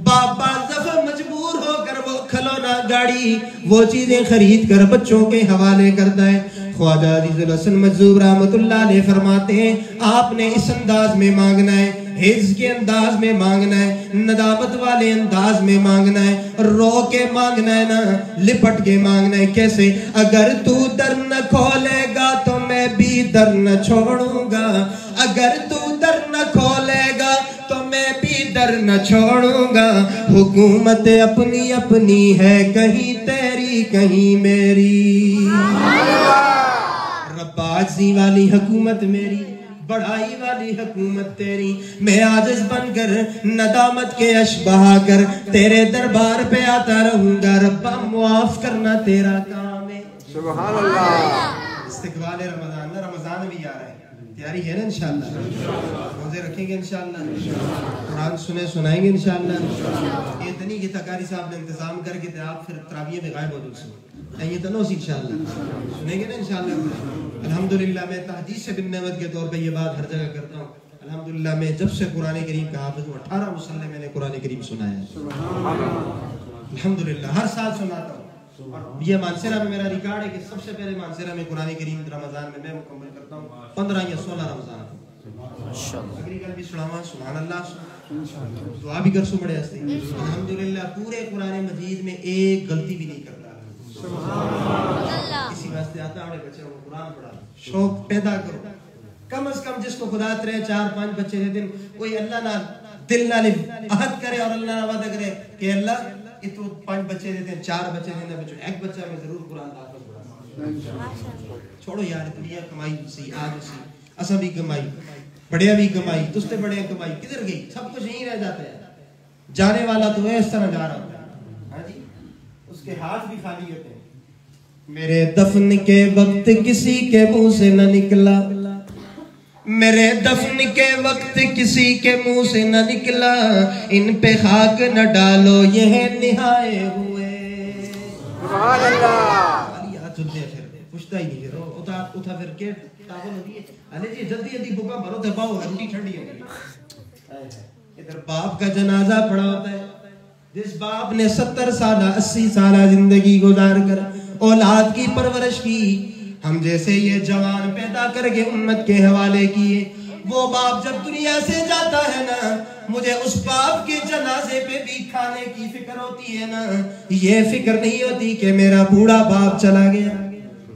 باپ بعض دفعہ مجبور ہو کر وہ کھلونا گاڑی وہ چیزیں خرید کر بچوں کے حوالے کرتا ہے. خواجہ عزیز الحسن مجذوب رحمۃ اللہ علیہ فرماتے ہیں آپ نے اس انداز میں مانگنا ہے، حفظ کے انداز میں مانگنا ہے، ندامت والے انداز میں مانگنا ہے، رو کے مانگنا ہے نا، لپٹ کے مانگنا ہے. کیسے؟ اگر تو در نہ کھولے گا تو میں بھی در نہ چھوڑوں گا. اگر تو در نہ کھولے گا تو میں بھی در نہ چھوڑوں گا. حکومت اپنی اپنی ہے کہیں تیری تیری کہیں میری، رب عاجزی والی حکومت میری، بڑھائی والی حکومت تیری، میں عاجز بن کر ندامت کے عشق بہا کر تیرے دربار پہ آتا رہوں گا. رب معاف کرنا تیرا کام ہے. سبحان اللہ. استقبال رمضان، رمضان بھی آ رہا ہے، تیاری ہے نا انشاءاللہ؟ روزے رکھیں گے انشاءاللہ، قرآن سنائیں گے انشاءاللہ. یہ تو نہیں کہ تقاری صاحب نے انتظام کر کے آپ پھر تراویح میں غائب ہو جائیں، یہ تو نو سی انشاءاللہ سنیں گے نا انشاءاللہ. الحمدللہ میں تحدیث سے بن نعمت کے طور پہ یہ بات ہر جگہ کرتا ہوں. الحمدللہ میں جب سے قرآن کریم کا حافظ ہوں 18 مصلے میں نے قرآن کریم سنایا ہے. الحمدللہ ہر سال سناتا ہوں. اور یہ مانسرہ میں میرا ریکارڈ ہے کہ سب سے پہلے مانسرہ میں قرآن کریم رمضان میں مکمل کرتا ہوں 15 یا 16 رمضان. اگلی کل بھی سناوا سبحان اللہ، دعا بھی کر سو بڑے ہستے. الحمدللہ پورے قرآن مجید میں ایک غلطی بھی نہیں کرتا. اسی واسطے آتا ہمارے بچے کو قرآن پڑھا، شوق پیدا کرو. کم از کم جس کو خدا ترے 4-5 بچے دے دن، کوئی اللہ نہ دل نہ عہد کرے اور اللہ نہ وعدہ کرے کہ اللہ یہ تو 5 بچے دے دیں، 4 بچے دے دیں، ایک بچہ میں ضرور قرآن داخل پڑھا. چھوڑو یار دنیا کمائی سی آج سی اسا بھی کمائی، بڑیا بھی کمائی، تستے بڑے کمائی کدھر گئی؟ سب کچھ یہیں رہ جاتا ہے. جانے والا تو اس طرح جا رہا ہوتا ہے، ہاں جی اس کے ہاتھ بھی خالی ہوتے ہیں. میرے دفن کے وقت کسی کے منہ سے نہ نکلا، میرے دفن کے وقت کسی کے منہ سے نہ نکلا، ان پہ خاک نہ ڈالو یہ نہائے ہوئے. سبحان اللہ. ہاتھ چلتے ہیں پھر پوچھتا ہی نہیں، پھر اٹھا پھر کے ٹاول ہوگی ارے جی جلدی جلدی بکا بھرو دباؤ روٹی ٹھنڈی ہوگی. ادھر باپ کا جنازہ پڑا ہوتا ہے، جس باپ نے 70 سالہ 80 سالہ زندگی گزار کر اولاد کی پرورش کی، ہم جیسے یہ جوان پیدا کر کے امت کے حوالے کیے، وہ باپ جب دنیا سے جاتا ہے نا، مجھے اس باپ کے جنازے پہ بھی کھانے کی فکر ہوتی ہے نا. یہ فکر نہیں ہوتی کہ میرا بوڑھا باپ چلا گیا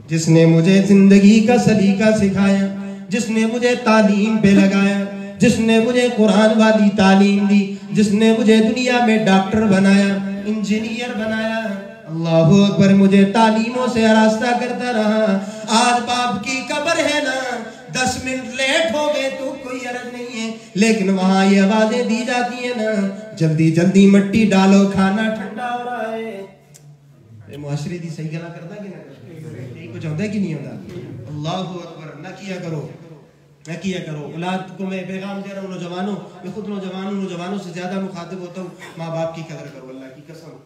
جس نے مجھے زندگی کا سلیقہ سکھایا، جس نے مجھے تعلیم پہ لگایا، جس نے مجھے قرآن والی تعلیم دی، جس نے مجھے دنیا میں ڈاکٹر بنایا، انجینئر بنایا. اللہ اکبر، مجھے تعلیموں سے آراستہ کرتا رہا. آج باپ کی قبر ہے نا، 10 منٹ لیٹ ہو گئے تو کوئی عرض نہیں ہے، لیکن وہاں یہ آوازیں دی جاتی ہیں نا، جلدی جلدی مٹی ڈالو کھانا ٹھنڈا ہو رہا ہے. معاشرے دی صحیح گلا کرتا کہ نہ کرتا؟ یہی کچھ ہوتا ہے کہ نہیں ہوتا؟ اللہ اکبر. نہ کیا کرو، نہ کیا کرو. اولاد کو میں پیغام دے رہا ہوں، نوجوانوں، میں خود نوجوانوں سے زیادہ مخاطب ہوتا ہوں. ماں باپ کی قدر کرو، اللہ کی قسم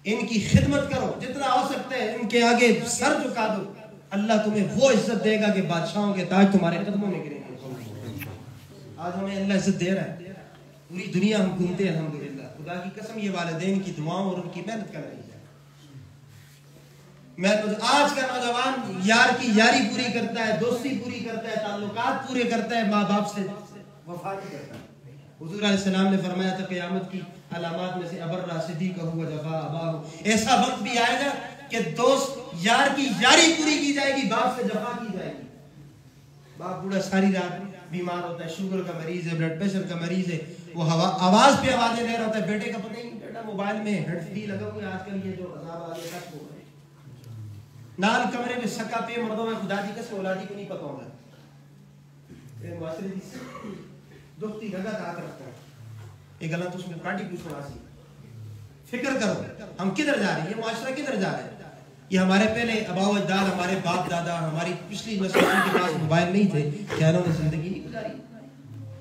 ان کی خدمت کرو جتنا ہو سکتا ہے، ان کے آگے سر جھکا دو. اللہ تمہیں وہ عزت دے گا کہ بادشاہوں کے تاج تمہارے قدموں میں گریں گے. آج ہمیں اللہ عزت دے رہا ہے، پوری دنیا ہم گھومتے ہیں الحمدللہ. خدا کی قسم یہ والدین کی دعاؤں اور ان کی محنت کا نتیجہ ہے. میں آج کا نوجوان یار کی یاری پوری کرتا ہے، دوستی پوری کرتا ہے، تعلقات پورے کرتا ہے، ماں باپ سے وفا نہیں کرتا. حضور علیہ السلام نے فرمایا تھا قیامت کی علامات میں سے ابر راشدی کا ہوا جفا ابا ہو. ایسا وقت بھی آئے گا کہ دوست یار کی یاری پوری کی جائے گی، باپ سے جفا کی جائے گی. باپ بوڑھا ساری رات بیمار ہوتا ہے، شوگر کا مریض ہے، بلڈ پریشر کا مریض ہے، وہ آواز پہ آوازیں دے رہا ہوتا ہے. بیٹے کا پتہ ہی نہیں، بیٹا موبائل میں ہیڈ فری لگا ہوا ہے. آج کل یہ جو عذاب آ گیا سب ہو رہا ہے. نال کمرے میں سکا پہ مردوں میں خدا دی قسم اولادی کو نہیں پتہ ہوگا. یہ معاشرے دی دوستی گگا ہاتھ رکھتا ہے، یہ غلط اس میں کاٹی کچھ ہونا سی. فکر کرو ہم کدھر جا رہے ہیں، یہ معاشرہ کدھر جا رہا ہے. یہ ہمارے پہلے آباء و اجداد، ہمارے باپ دادا، ہماری پچھلی نسل کے پاس موبائل نہیں تھے، کیا انہوں نے زندگی نہیں گزاری؟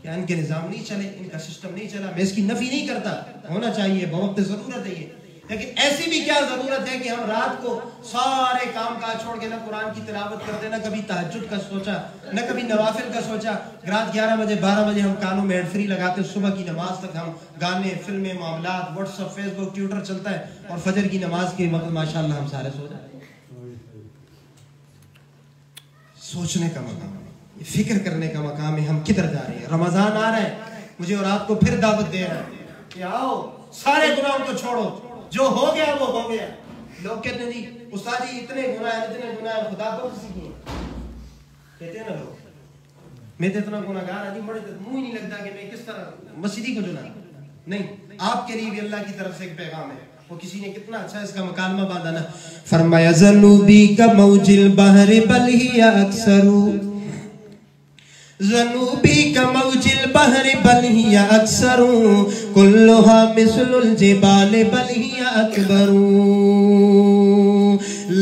کیا ان کے نظام نہیں چلے، ان کا سسٹم نہیں چلا؟ میں اس کی نفی نہیں کرتا، ہونا چاہیے، بوقت ضرورت ہے یہ. لیکن ایسی بھی کیا ضرورت ہے کہ ہم رات کو سارے کام کاج چھوڑ کے نہ قرآن کی تلاوت کرتے، نہ کبھی تہجد کا سوچا، نہ کبھی نوافل کا سوچا. رات 11 بجے 12 بجے ہم کانوں میں ہیڈ فری لگاتے، صبح کی نماز تک ہم گانے، فلمیں، معاملات، واٹس ایپ، فیس بک، ٹویٹر چلتا ہے، اور فجر کی نماز کے وقت ماشاءاللہ ہم سارے سو جاتے ہیں. سوچنے کا مقام ہے، فکر کرنے کا مقام ہے، ہم کدھر جا رہے ہیں. رمضان آ رہا ہے، مجھے اور آپ کو پھر دعوت دے رہا ہے کہ آؤ سارے گناہوں کو چھوڑو، جو ہو گیا وہ ہو گیا. لوگ کہتے ہیں جی استاد جی اتنے گناہ ہیں، اتنے گناہ ہیں، خدا کو کسی کی کہتے ہیں نا لوگ. میں تو اتنا گناہگار آدمی، بڑے منہ ہی نہیں لگتا کہ میں کس طرح مسجدی کو جنا. نہیں، آپ کے لیے بھی اللہ کی طرف سے ایک پیغام ہے. وہ کسی نے کتنا اچھا اس کا مکالمہ باندھا نا. فرمایا ذنوبی کا موج البحر بل ہی اکثر ذنوبی کا موج البحر بل ہی اکثر کلها مثل الجبال بل ہی اکبر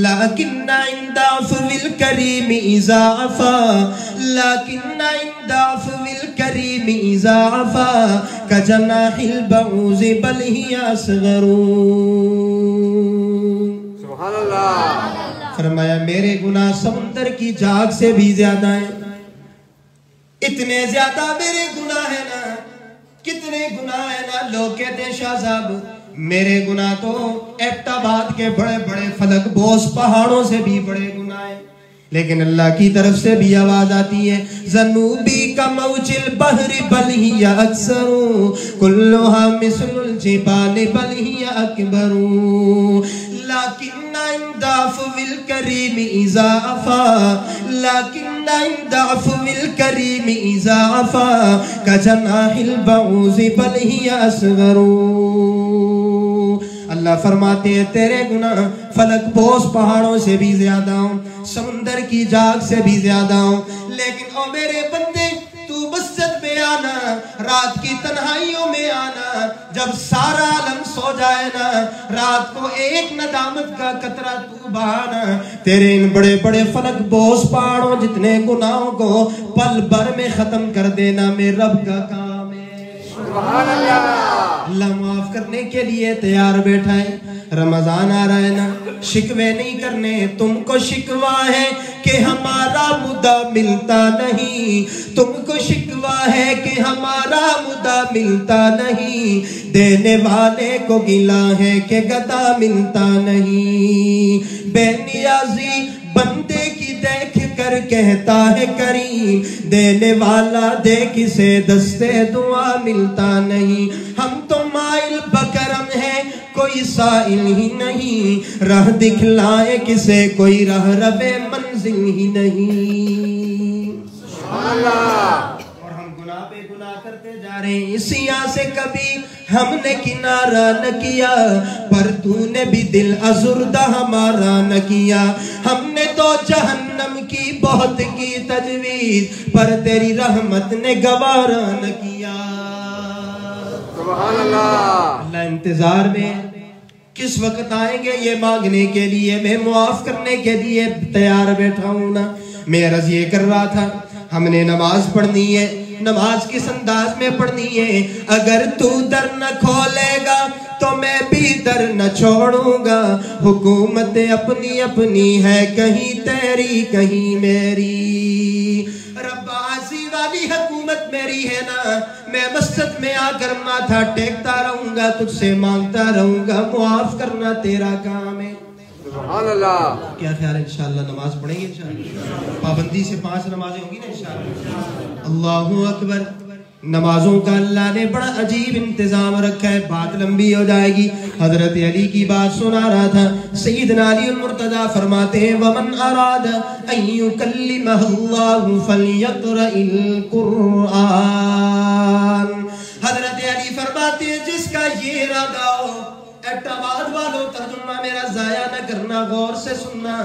لیکن عند عفو الکریم اذا عفا لیکن عند عفو الکریم اذا عفا کجناح البعوض بل ہی اصغر. سبحان اللہ. فرمایا میرے گناہ سمندر کی جھاگ سے بھی زیادہ ہیں. اتنے زیادہ میرے گناہ ہیں نا, کتنے گناہ ہیں نا. لوگ کہتے ہیں شاہ صاحب میرے گناہ تو ایبٹ آباد کے بڑے بڑے فلک بوس پہاڑوں سے بھی بڑے گناہ ہیں, لیکن اللہ کی طرف سے بھی آواز آتی ہے ذنوبی کا موج البحر بل ہی اکثر کلها مثل الجبال بل ہی اکبر لیکن عند عفو الکریم اذا عفا لیکن عند عفو الکریم اذا عفا کجناح البعوض بل ہی اصغر. اللہ فرماتے ہیں تیرے گناہ فلک بوس پہاڑوں سے بھی زیادہ ہوں, سمندر کی جھاگ سے بھی زیادہ ہوں, لیکن او میرے بندے تو مسجد میں آنا, رات کی تنہائیوں میں آنا, جب سارا عالم سو جائے نا, رات کو ایک ندامت کا قطرہ تو بہانا, تیرے ان بڑے بڑے فلک بوس پہاڑوں جتنے گناہوں کو پل بھر میں ختم کر دینا میرے رب کا کام ہے. سبحان اللہ. اللہ معاف کرنے کے لیے تیار بیٹھا ہے. رمضان آ رہا ہے نا, شکوے نہیں کرنے. تم کو شکوا ہے کہ ہمارا مدہ ملتا نہیں, تم کو شکوا ہے کہ ہمارا مدہ ملتا نہیں, دینے والے کو گلا ہے کہ گدا ملتا نہیں. بے نیازی بندے کی دیکھ کر کہتا ہے کریم, دینے والا دیکھ سے دستے دعا ملتا نہیں. ہم تو مائل بکرم ہیں کوئی سائل ہی نہیں, راہ دکھلائے کسے کوئی راہ رب منزل ہی نہیں. سبحان اللہ. اور ہم گناہ پہ گناہ کرتے جا رہے ہیں. اسی آن سے کبھی ہم نے کنارہ نہ کیا, پر تو نے بھی دل ازردہ ہمارا نہ کیا. ہم نے تو جہنم کی بہت کی تجویز, پر تیری رحمت نے گوارا نہ کیا. سبحان اللہ. اللہ انتظار میں کس وقت آئیں گے یہ مانگنے کے لیے, میں معاف کرنے کے لیے تیار بیٹھا ہوں نا. میں عرض یہ کر رہا تھا ہم نے نماز پڑھنی ہے, نماز کس انداز میں پڑھنی ہے. اگر تو در نہ کھولے گا تو میں بھی در نہ چھوڑوں گا. حکومت اپنی اپنی ہے, کہیں تیری کہیں میری. رباسی والی حکومت میری ہے نا, میں مسجد میں آ کر ماتھا ٹیکتا رہوں گا, تجھ سے مانگتا رہوں گا, معاف کرنا تیرا کام ہے. سبحان اللہ. کیا خیال ہے انشاءاللہ نماز پڑھیں گے انشاءاللہ, پابندی سے 5 نمازیں ہوں گی نا انشاءاللہ. اللہ اکبر. نمازوں کا اللہ نے بڑا عجیب انتظام رکھا ہے, بات لمبی ہو جائے گی. حضرت علی کی بات سنا رہا تھا, سیدنا علی المرتضی فرماتے ہیں ومن اراد ان یکلمہ اللہ فلیقرأ القرآن. حضرت علی فرماتے ہیں جس کا یہ ارادہ ہو, ایبٹ آباد والوں ترجمہ میرا ضائع نہ کرنا, غور سے سننا.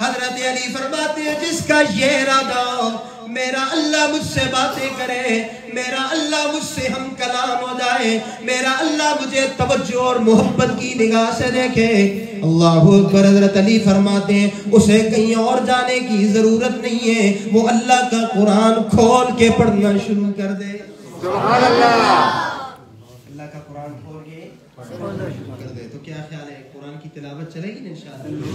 حضرت علی فرماتے ہیں جس کا یہ ارادہ ہو, میرا اللہ مجھ سے باتیں کرے, میرا اللہ مجھ سے ہم کلام ہو جائے, میرا اللہ مجھے توجہ اور محبت کی نگاہ سے دیکھے. اللہ اکبر. حضرت علی فرماتے ہیں اسے کہیں اور جانے کی ضرورت نہیں ہے, وہ اللہ کا قرآن کھول کے پڑھنا شروع کر دے. سبحان اللہ. اللہ کا قرآن کھول کے پڑھنا شروع کر دے. تو کیا خیال ہے قرآن کی تلاوت چلے گی انشاءاللہ.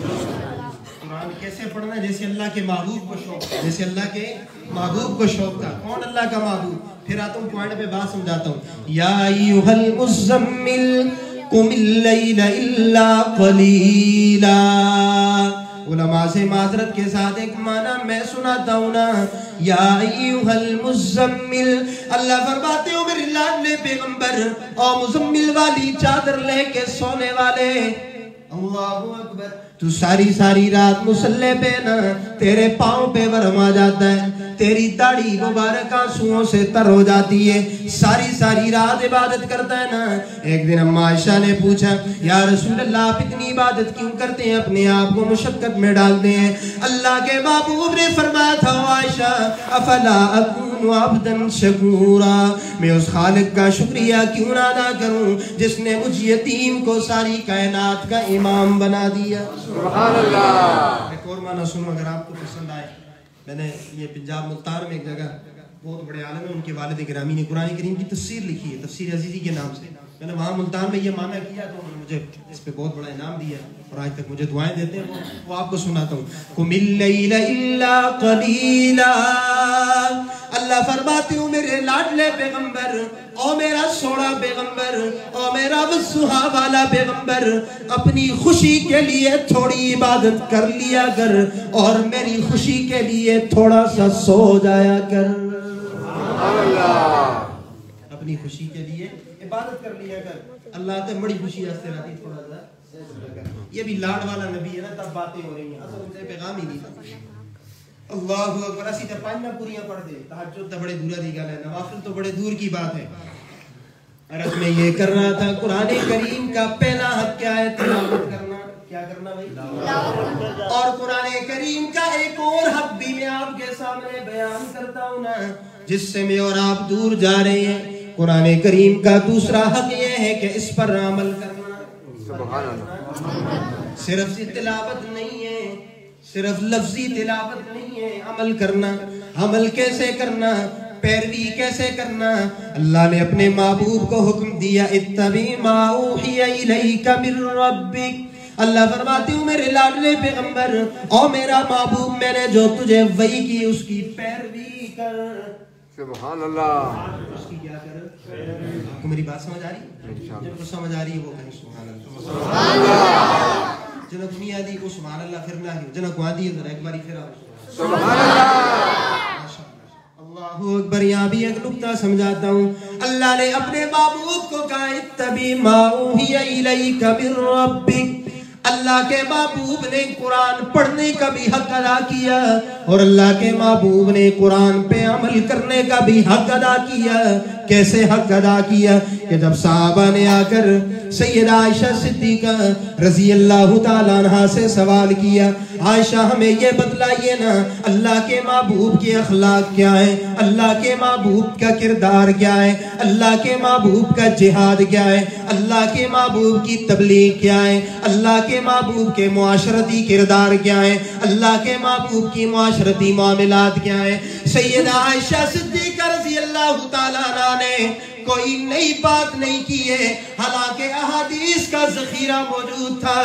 قرآن کیسے پڑھنا ہے, جیسے اللہ کے محبوب کو شوق تھا, جیسے اللہ کے محبوب کو شوق تھا. کون اللہ کا محبوب؟ پھر آتا ہوں پوائنٹ پہ بات سمجھاتا ہوں. یا ایھا المزمل قم اللیل الا قلیلا. علماء سے معذرت کے ساتھ ایک معنی میں سناتا ہوں نا. یا ایھا المزمل, اللہ فرماتے ہو میرے لاڈلے پیغمبر, اور مزمل والی چادر لے کے سونے والے. اللہ اکبر. تو ساری رات مصلی پہ نا تیرے پاؤں پہ ورم آ جاتا ہے, تیری داڑھی مبارک آنسوؤں سے تر ہو جاتی ہے، ساری ساری رات عبادت کرتا ہے نا۔ ایک دن اما عائشہ نے پوچھا یا رسول اللہ آپ اتنی عبادت کیوں کرتے ہیں، اپنے آپ کو مشقت میں ڈالتے ہیں؟ اللہ کے محبوب نے فرمایا تھا عائشہ افلا اکون عبدا شکورا، میں اس خالق کا شکریہ کیوں نہ ادا کروں جس نے مجھ یتیم کو ساری کائنات کا امام بنا دیا۔ سبحان اللہ۔ ایک اور معنی سنو اگر آپ کو پسند آئے۔ میں نے یہ پنجاب ملتان میں ایک جگہ بہت بڑے عالم ہیں، ان کے والد گرامی نے قرآن کریم کی تفسیر لکھی ہے، تفسیر عزیزی کے نام سے۔ میں نے وہاں ملتان میں یہ معنی کیا تو انہوں نے مجھے اس پہ بہت بڑا انعام دیا اور آج تک مجھے دعائیں دیتے ہیں، وہ آپ کو سناتا ہوں۔ قم اللیل الا قلیلا، اللہ فرماتے ہوں میرے لاڈلے پیغمبر، او میرا سوڑا پیغمبر، او میرا وسوہا والا پیغمبر، اپنی خوشی کے لیے تھوڑی عبادت کر لیا کر اور میری خوشی کے لیے تھوڑا سا سو جایا کر۔ سبحان اللہ۔ اپنی خوشی کے لیے عبادت کر لیا کر، اللہ تے بڑی خوشی آستے رہتی تھوڑا سا۔ یہ بھی لاڈ والا نبی ہے نا، تب باتیں ہو رہی ہیں، اصل ان سے پیغام ہی نہیں تھا۔ اللہ اکبر، اسی تے پانچ نہ پوریاں پڑھ دے، تہجد تو بڑے دور دی گل ہے، نوافل تو بڑے دور کی بات ہے۔ عرض میں یہ کر رہا تھا قرآن کریم کا پہلا حق کیا ہے؟ تلاوت کرنا۔ کیا کرنا بھائی؟ اور قرآن کریم کا ایک اور حق بھی میں آپ کے سامنے بیان کرتا ہوں نا، جس سے میں اور آپ دور جا رہے ہیں۔ قرآن کریم کا دوسرا حق یہ ہے کہ اس پر عمل کرنا۔ سبحان اللہ۔ صرف تلاوت نہیں ہے، صرف لفظی تلاوت نہیں ہے، عمل کرنا۔ عمل کیسے کرنا؟ پیروی کیسے کرنا؟ اللہ نے اپنے محبوب کو حکم دیا اتبع ما اوحی الیک من ربک، اللہ فرماتے ہوں میرے لاڈلے پیغمبر او میرا محبوب، میں نے جو تجھے وحی کی اس کی پیروی کر۔ سبحان اللہ۔ اس کی کیا کر؟ آپ کو میری بات سمجھ آ رہی ہے؟ جن کو سمجھ آ رہی ہے وہ کہیں سبحان اللہ۔ سبحان اللہ۔ جنہوں کو نہیں آدھی وہ سبحان اللہ پھر نہ ہی، جنہوں کو آدھی ہے ذرا ایک باری پھر آؤ سبحان اللہ۔ اللہ اکبر۔ یہاں بھی ایک نکتہ سمجھاتا ہوں، اللہ نے اپنے محبوب کو کہا اتبع ما اوحی الیک من ربک، اللہ کے محبوب نے قرآن پڑھنے کا بھی حق ادا کیا اور اللہ کے محبوب نے قرآن پہ عمل کرنے کا بھی حق ادا کیا۔ کیسے حق ادا کیا؟ کہ جب صحابہ نے آ کر سیدہ عائشہ صدیقہ رضی اللہ تعالیٰ عنہ سے سوال کیا عائشہ ہمیں یہ بتلائیے نا اللہ کے محبوب کے اخلاق کیا ہے، اللہ کے محبوب کا کردار کیا ہے، اللہ کے محبوب کا جہاد کیا ہے، اللہ کے محبوب کی تبلیغ کیا ہے، اللہ کے محبوب کے معاشرتی کردار کیا ہے، اللہ کے محبوب کی معاشرتی معاملات کیا ہے۔ سیدہ عائشہ صدیقہ رضی اللہ تعالیٰ عنہ نے کوئی نئی بات نہیں کی ہے، حالانکہ احادیث کا ذخیرہ موجود تھا۔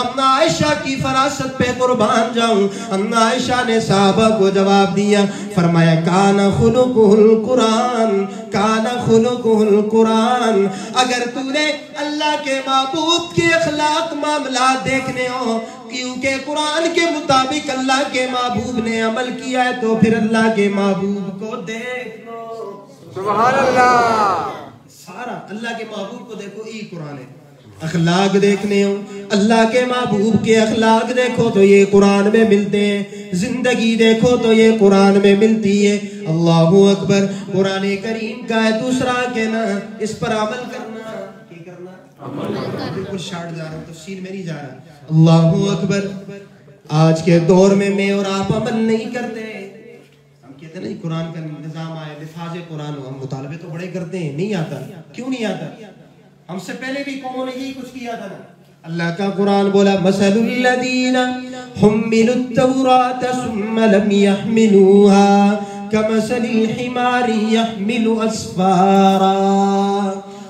امنا عائشہ کی فراست پہ قربان جاؤں، امنا عائشہ نے صحابہ کو جواب دیا، فرمایا کان خلقہ القرآن، کان خلقہ القرآن۔ اگر تو نے اللہ کے محبوب کے اخلاق معاملات دیکھنے ہو، کیونکہ قرآن کے مطابق اللہ کے محبوب نے عمل کیا ہے، تو پھر اللہ کے محبوب کو دیکھ لو۔ سبحان اللہ۔ سارا اللہ کے محبوب کو دیکھو، یہی قرآن ہے۔ اخلاق دیکھنے ہوں اللہ کے محبوب کے اخلاق دیکھو تو یہ قرآن میں ملتے ہیں، زندگی دیکھو تو یہ قرآن میں ملتی ہے۔ اللہ اکبر۔ قرآن کریم کا ہے دوسرا کہنا اس پر عمل کرنا۔ کیا کرنا؟ بالکل شارٹ جا رہا ہوں، تفصیل میں نہیں جا رہا۔ اللہ اکبر۔ آج کے دور میں اور آپ عمل نہیں کرتے، کہتے ہیں نا قرآن کا نظام آئے، لفاظ قرآن ہو، ہم مطالبے تو بڑے کرتے ہیں، نہیں آتا۔ کیوں نہیں آتا؟ ہم سے پہلے بھی قوموں نے یہی کچھ کیا تھا نا۔ اللہ کا قرآن بولا مثل الذین حملوا التوراۃ ثم لم يحملوها كمثل الحمار يحمل اسفارا۔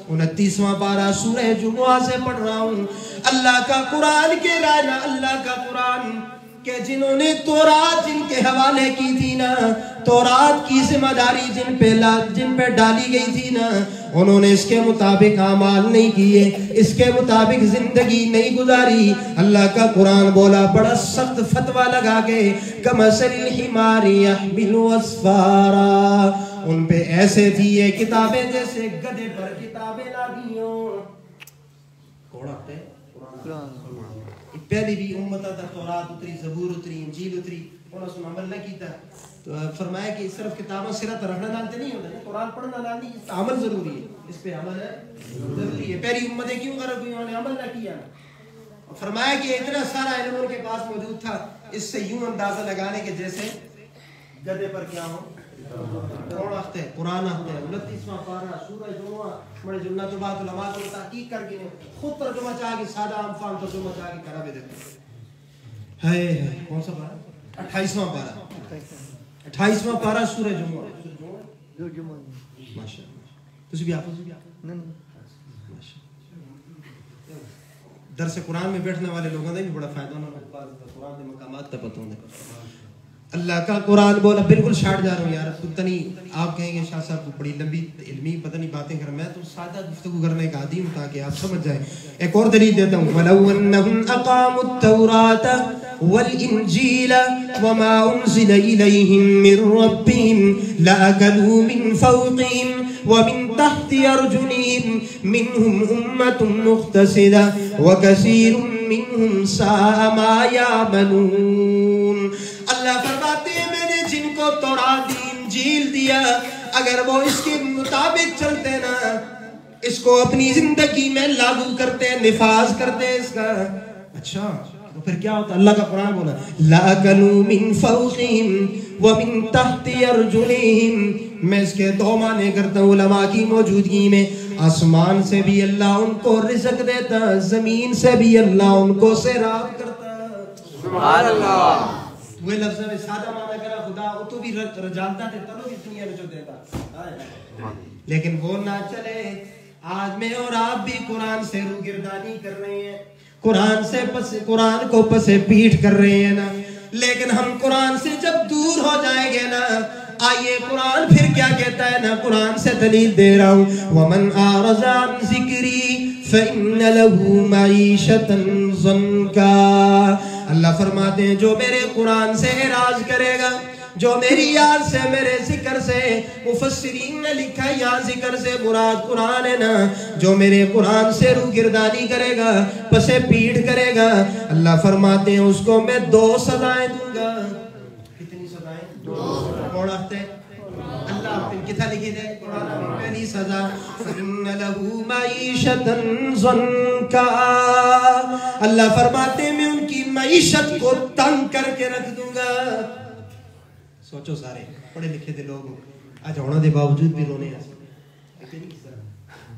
29واں پارہ سورہ جمعہ سے پڑھ رہا ہوں۔ اللہ کا قرآن کے رانا، اللہ کا قرآن کہ جنہوں نے تورات جن کے حوالے کی تھی نا، تورات کی ذمہ داری جن پہ ڈالی گئی تھی نا، انہوں نے اس کے مطابق اعمال نہیں کیے، اس کے مطابق زندگی نہیں گزاری۔ اللہ کا قرآن بولا بڑا سخت فتویٰ لگا کے کمثل الحمار يحمل اسفارا، ان پہ ایسے تھی یہ کتابیں جیسے گدھے پر کتابیں لادی ہوں۔ گھوڑا ہے قرآن، پہلی بھی امت تھا، تورات اتری، زبور اتری، انجیل اتری، انہوں نے عمل نہ کیتا تو فرمایا کہ صرف کتابوں سیرت رکھنا نالتے نہیں ہوتا ہے، قرآن پڑھنا نال نہیں، اس عمل ضروری ہے، اس پہ عمل ہے ضروری ہے. پہلی امتیں کیوں غرق ہوئی؟ انہوں نے عمل نہ کیا. فرمایا کہ اتنا سارا علم ان کے پاس موجود تھا، اس سے یوں اندازہ لگانے کے جیسے گدے پر کیا ہو کون وقت ہے قرآن آتے ہیں 29واں پارہ سورہ جمعہ بڑے جنت و بعد علماء کو تحقیق کر کے خود ترجمہ چاہ کے سادہ عام فام ترجمہ چاہ کے کرا بھی دیتے ہیں. کون سا پارہ؟ 28واں پارہ 28واں پارہ سورہ جمعہ. ماشاءاللہ تسی بھی آپ درس قرآن میں بیٹھنے والے لوگوں نے بھی بڑا فائدہ ہونا قرآن کے مقامات کا پتہ ہونا. اللہ کا قرآن بولا بالکل شارٹ جا رہا ہوں یار. پتہ نہیں آپ کہیں گے شاہ صاحب کو بڑی لمبی علمی پتہ نہیں باتیں کر، میں تو سادہ گفتگو کرنے کا عادی ہوں تاکہ آپ سمجھ جائیں. ایک اور دلیل دیتا ہوں وَلَوْ أَنَّهُمْ أَقَامُوا التَّوْرَاةَ وَالْإِنْجِيلَ وَمَا أُنْزِلَ إِلَيْهِمْ مِنْ رَبِّهِمْ لَأَكَلُوا مِنْ فَوْقِهِمْ وَمِنْ تَحْتِ أَرْجُلِهِمْ مِنْهُمْ أُمَّةٌ مُقْتَصِدَةٌ وَكَثِيرٌ مِنْهُمْ سَاءَ مَا يَعْمَلُونَ. اللہ فرماتے ہیں میں نے جن کو تورات دی انجیل دیا اگر وہ اس کے مطابق چلتے نا، اس کو اپنی زندگی میں لاگو کرتے نفاذ کرتے اس کا، اچھا تو پھر کیا ہوتا؟ اللہ کا قرآن بولا لَأَكَلُوا مِنْ فَوْقِهِمْ وَمِنْ تَحْتِ أَرْجُلِهِمْ. میں اس کے دو معنی کرتا ہوں علماء کی موجودگی میں. آسمان سے بھی اللہ ان کو رزق دیتا، زمین سے بھی اللہ ان کو سیراب کرتا. سبحان اللہ. وہ لفظ میں سادہ معنی کرا خدا وہ تو بھی رجالتا تے تلو اس دنیا میں جو دیتا، لیکن وہ نہ چلے. آج میں اور آپ بھی قرآن سے روگردانی کر رہے ہیں، قرآن سے قرآن کو پس پیٹ کر رہے ہیں نا، لیکن ہم قرآن سے جب دور ہو جائیں گے نا، آئیے قرآن پھر کیا کہتا ہے نا، قرآن سے دلیل دے رہا ہوں وَمَنْ أَعْرَضَ عَنْ ذِكْرِي فَإِنَّ لَهُ مَعِيشَةً ضَنْكًا. اللہ فرماتے ہیں جو میرے قرآن سے اعراض کرے گا، جو میری یاد سے میرے ذکر سے، مفسرین نے لکھا یہاں ذکر سے مراد قرآن ہے نا، جو میرے قرآن سے روگردانی کرے گا پسے پیٹ کرے گا، اللہ فرماتے ہیں اس کو میں 2 سزائیں دوں گا. کتنی سزائیں؟ 2. کون آتے ہیں؟ اللہ کتنا لکھی دے قرآن میں پہلی سزا فَإِنَّ لَهُ مَعِيشَةً ضَنْكًا. اللہ فرماتے ہیں میں ان کی معیشت کو تنگ کر کے رکھ دوں گا. سوچو سارے پڑھے لکھے دے لوگ آج ہونا دے باوجود بھی رونے ہیں.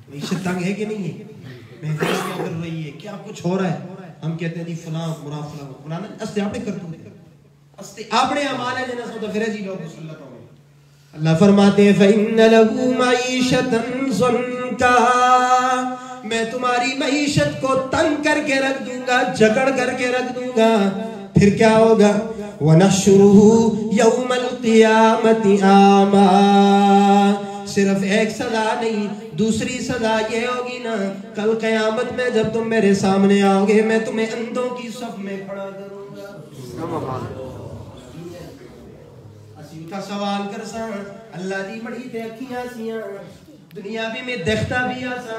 معیشت تنگ ہے کہ نہیں ہے؟ محفوظ کیا کر رہی ہے؟ کیا کچھ ہو رہا ہے؟ ہم کہتے ہیں جی فلاں مرا فلاں فلاں استے آپ نے کر دوں استے آپ نے اعمال ہے جنہیں سوتا پھر جی لوگ مسلط ہوں. اللہ فرماتے ہیں فَإِنَّ لَهُ مَعِيشَةً ضَنْكًا. میں تمہاری معیشت کو تنگ کر کے رکھ دوں گا، جکڑ کر کے رکھ دوں گا. پھر کیا ہوگا؟ وَنَحْشُرُهُ يَوْمَ الْقِيَامَةِ أَعْمَىٰ. صرف ایک سزا نہیں، دوسری سزا یہ ہوگی نا کل قیامت میں جب تم میرے سامنے آؤ گے میں تمہیں اندھوں کی صف میں کھڑا کروں گا. کا سوال کر سا اللہ دی بڑی دیکھیاں سیاں دنیا بھی میں دیکھتا بھی آسا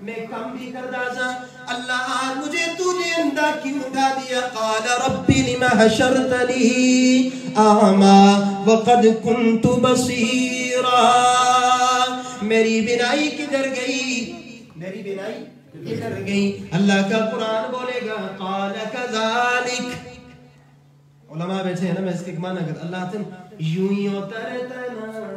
میں کم بھی کردا سا. اللہ آج مجھے تو نے اندھا کیوں اٹھا دیا؟ قال ربی لما حشرتنی اعمیٰ وقد کنت بصیرا. میری بینائی کدھر گئی؟ میری بینائی کدھر گئی؟ اللہ کا قرآن بولے گا قال کذالک. علماء بیٹھے ہیں نا میں اس کے معنی کرتا اللہ تم یوں ہی ہوتا رہتا ہے نا،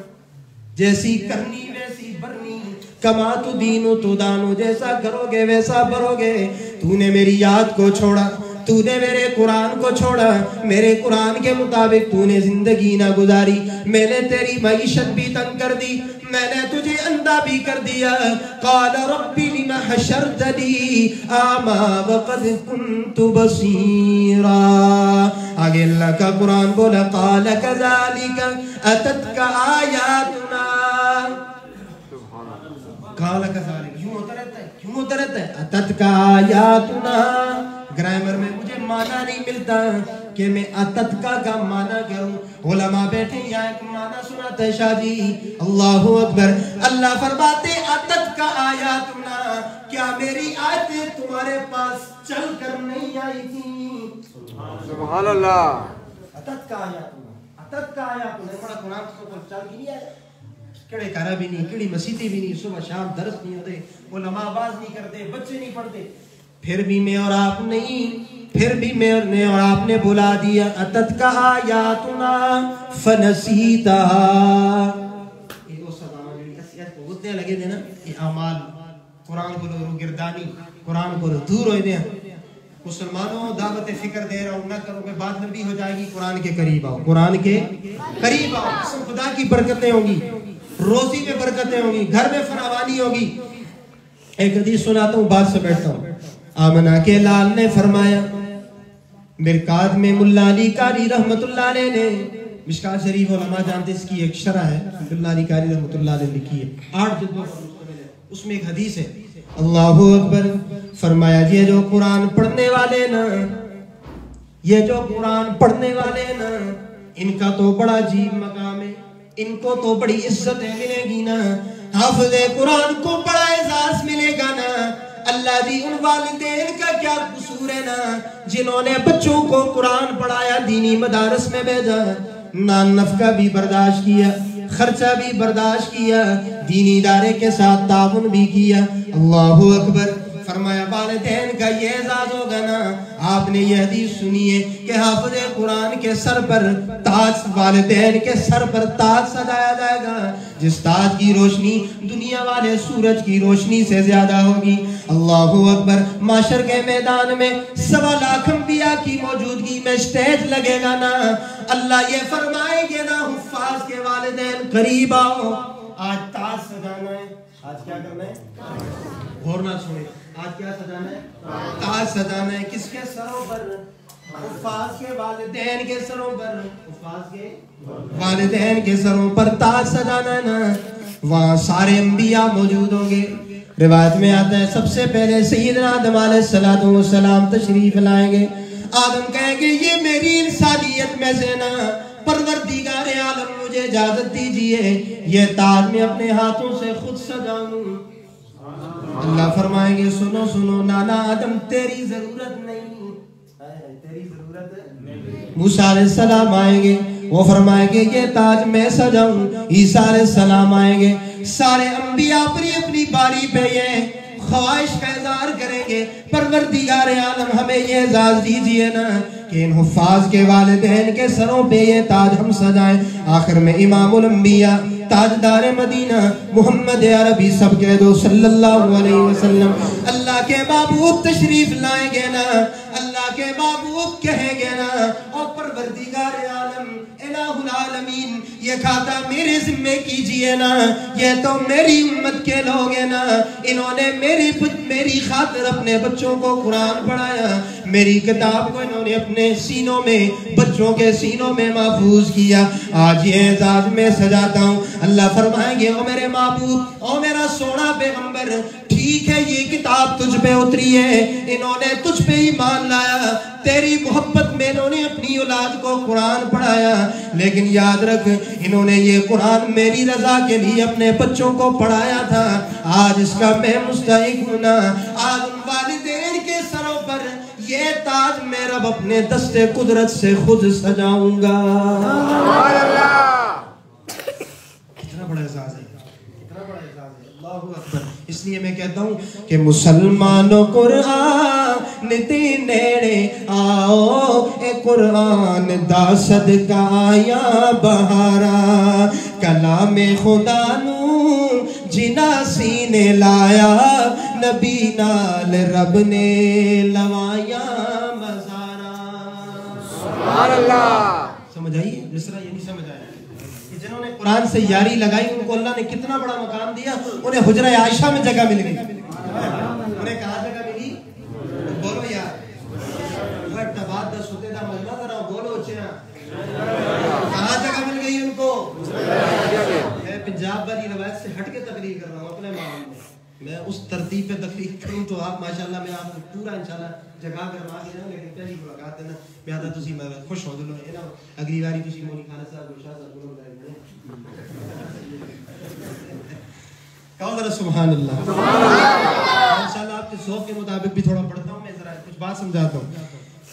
جیسی کرنی ویسی برنی، کما تو دینو تو دانو، جیسا کرو گے ویسا بھرو گے. تو نے میری یاد کو چھوڑا، تو نے میرے قرآن کو چھوڑا، میرے قرآن کے مطابق تو نے زندگی نہ گزاری، میں نے تیری معیشت بھی تنگ کر دی، میں نے تجھے اندھا بھی کر دیا. قال ربی لما حشرتنی اعمیٰ وقد کنت بصیرا. آگے اللہ کا قرآن بولا قال کذالک اتتک آیاتنا. قال کذالک یوں ہوتا رہتا ہے، کیوں ہوتا رہتا ہے؟ اتتک آیاتنا. گرامر میں مجھے معنی نہیں ملتا کہ میں اتتکا کا معنی کروں. علماء بیٹھے یہاں ایک معنی سناتا ہے شاہ جی اللہ اکبر. اللہ فرماتے اتتکا آیاتنا، کیا میری آیتیں تمہارے پاس چل کر نہیں آئی تھی؟ سبحان اللہ. اتت کا آیاتنا بڑا قرآن کو چل بھی نہیں آیا کڑے کارا بھی نہیں کڑی مسیطی بھی نہیں صبح شام درس نہیں ہوتے علماء باز نہیں کرتے بچے نہیں پڑھتے پھر بھی میں اور آپ نے بلا دیا اتت کا آیاتنا فنسیتہا یہ وہ صدامہ جڑی اسیت کو گدنے لگے دے نا یہ اعمال قرآن کو رو گردانی قرآن کو دور ہوئے دیں مسلمانوں دعوت فکر دے رہا ہوں نہ کرو کہ بات لمبی ہو جائے گی قرآن کے قریب آؤ قسم خدا کی برکتیں ہوں گی روزی میں برکتیں ہوں گی گھر میں فراوانی ہوگی ایک حدیث سناتا ہوں بات سے بیٹھتا ہوں آمنہ کے لال نے فرمایا مرکات میں ملا علی قاری رحمت اللہ علیہ نے مشکات شریف علماء جانتے اس کی ایک شرح ہے ملا علی قاری رحمت اللہ علیہ لکھی ہے 8 جلدوں اس میں ایک حدیث ہے اللہ اکبر فرمایا یہ جو قرآن پڑھنے والے نا ان کا تو بڑا عجیب مقام ہے ان کو تو بڑی عزت ملے گی نا حافظ قرآن کو بڑا اعزاز ملے گا نا اللہ جی ان والدین کا کیا قصور ہے نا جنہوں نے بچوں کو قرآن پڑھایا دینی مدارس میں بھیجا نان نفقہ بھی برداشت کیا خرچہ بھی برداشت کیا دینی ادارے کے ساتھ تعاون بھی کیا اللہ اکبر فرمایا والدین کا یہ اعزاز ہوگا نا آپ نے یہ حدیث سنی ہے کہ حافظ قرآن کے سر پر تاج والدین کے سر پر تاج سجایا جائے گا جس تاج کی روشنی دنیا والے سورج کی روشنی سے زیادہ ہوگی اللہ اکبر معاشر کے میدان میں 1.25 لاکھ انبیاء کی موجودگی میں سٹیج لگے گا نا اللہ یہ فرمائے گے نا حفاظ کے والدین قریب آؤ آج تاج سجانا ہے آج کیا کرنا ہے غور نہ سنیں آج کیا سجانا ہے تاج سجانا ہے کس کے سروں پر حفاظ کے والدین کے سروں پر حفاظ کے والدین کے سروں پر تاج سجانا ہے نا وہاں سارے انبیاء موجود ہوں گے روایت میں آتا ہے سب سے پہلے سیدنا آدم علیہ السلام تشریف لائیں گے آدم کہیں گے یہ میری انسانیت میں سے نا پروردگار عالم مجھے اجازت دیجئے یہ تاج میں اپنے ہاتھوں سے خود سجاؤں اللہ فرمائیں گے سنو سنو نانا آدم تیری ضرورت نہیں موسیٰ علیہ السلام آئیں گے وہ فرمائیں گے یہ تاج میں سجاؤں عیسیٰ علیہ السلام آئیں گے سارے انبیاء اپنی باری پہ یہ خواہش کا اظہار کریں گے پروردگار عالم ہمیں یہ اعزاز دیجئے نا کہ ان حفاظ کے والدین کے سروں پہ یہ تاج ہم سجائیں آخر میں امام الانبیاء تاجدار مدینہ محمد عربی سب کہہ دو صلی اللہ علیہ وسلم اللہ کے محبوب تشریف لائیں گے نا اللہ کے محبوب کہیں گے نا اور پروردگار عالم الہ العالمین یہ کھاتا میرے ذمہ کیجئے نا یہ تو میری امت کے لوگ ہیں نا انہوں نے میری خاطر اپنے بچوں کو قرآن پڑھایا میری کتاب کو انہوں نے اپنے سینوں میں بچوں کے سینوں میں محفوظ کیا آج یہ اعزاز میں سجاتا ہوں اللہ فرمائیں گے او میرے محبوب او میرا سونا پیغمبر ٹھیک ہے یہ کتاب تجھ پہ اتری ہے انہوں نے تجھ پہ ایمان لایا تیری محبت میں انہوں نے اپنی اولاد کو قرآن پڑھایا لیکن یاد رکھ انہوں نے یہ قرآن میری رضا کے لیے اپنے بچوں کو پڑھایا تھا آج اس کا میں مستحق ہوں نا آج ان والدین کے سروں پر یہ تاج میں رب اپنے دست قدرت سے خود سجاؤں گا کتنا بڑا احساس ہے اللہ اکبر اس لیے میں کہتا ہوں کہ مسلمانوں قرآن دی نیڑے آؤ اے قرآن دا صدقہ آیا بہارا کلام خدا نو جنا سینے لایا نبی نال رب نے لوایا مزارا سبحان اللہ سمجھ آئیے مصرہ یہ نہیں سمجھ آیا جنہوں نے قرآن سے یاری لگائی ان کو اللہ نے کتنا بڑا مقام دیا انہیں حجرہ عائشہ میں جگہ مل گئی انہیں کہاں جگہ ملی بولو یار وہ ٹباد دا ستے دا مجمع ذرا بولو چینا کہاں جگہ مل گئی ان کو میں پنجاب والی روایت سے ہٹ کے تقریر کر رہا ہوں اپنے معامل میں اس ترتیب پہ تقریر کروں تو آپ ماشاءاللہ میں آپ کو پورا انشاءاللہ جگہ کروا کے نا لیکن پہلی ملاقات ہے نا میں آتا تسی میں خوش ہو دلو ہے نا اگلی باری تسی مونی خانہ صاحب گلشاہ صاحب بولو بتائیں گے کہو ذرا سبحان اللہ انشاءاللہ آپ کے ذوق کے مطابق بھی تھوڑا پڑھتا ہوں میں ذرا کچھ بات سمجھاتا ہوں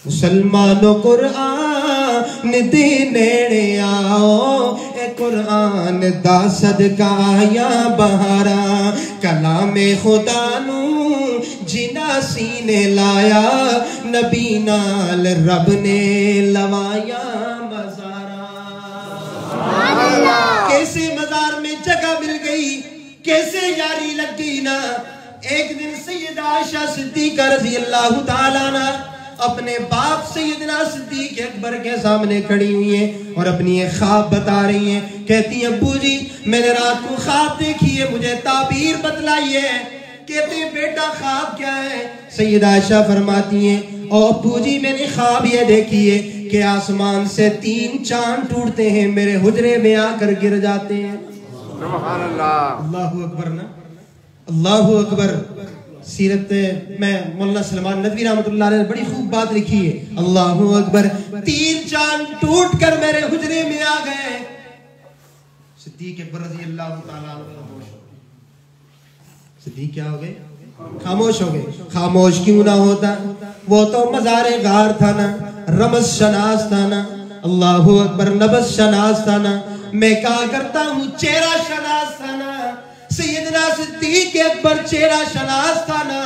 مسلمانوں قرآن دی نیڑے آؤ، اے قرآن دا صدقہ یا بہارا، کلام خدا نو جنا سینے لایا، نبی نال رب نے لوایا مزارا۔ کیسے مزار میں جگہ مل گئی، کیسے یاری لگ گئی نا۔ ایک دن سیدہ عائشہ صدیقہ رضی اللہ تعالیٰ عنہ اپنے باپ سیدنا صدیق اکبر کے سامنے کھڑی ہوئی ہیں اور اپنی ایک خواب بتا رہی ہیں۔ کہتی ہیں ابو جی میں نے رات کو خواب دیکھی ہے، مجھے تعبیر بتلائیے۔ کہتے ہیں بیٹا خواب کیا ہے؟ سیدہ عائشہ فرماتی ہیں او ابو جی میں نے خواب یہ دیکھی ہے کہ آسمان سے 3 چاند ٹوٹتے ہیں، میرے حجرے میں آ کر گر جاتے ہیں۔ سبحان اللہ، اللہ اکبر نا، اللہ اکبر۔ سیرت میں مولانا سلمان ندوی رحمۃ اللہ علیہ نے بڑی خوب بات لکھی ہے، اللہ اکبر۔ 3 چاند ٹوٹ کر میرے حجرے میں آ گئے۔ صدیق اکبر رضی اللہ تعالیٰ عنہ خاموش ہو گئے۔ صدیق کیا ہو گئے؟ خاموش ہو گئے۔ خاموش کیوں نہ ہوتا؟ وہ تو مزار غار تھا نا، رمز شناس تھا نا، اللہ اکبر، نبض شناس تھا نا، میں کہا کرتا ہوں چہرہ شناس تھا نا۔ سیدنا صدیق اکبر چہرہ شناس تھا نا،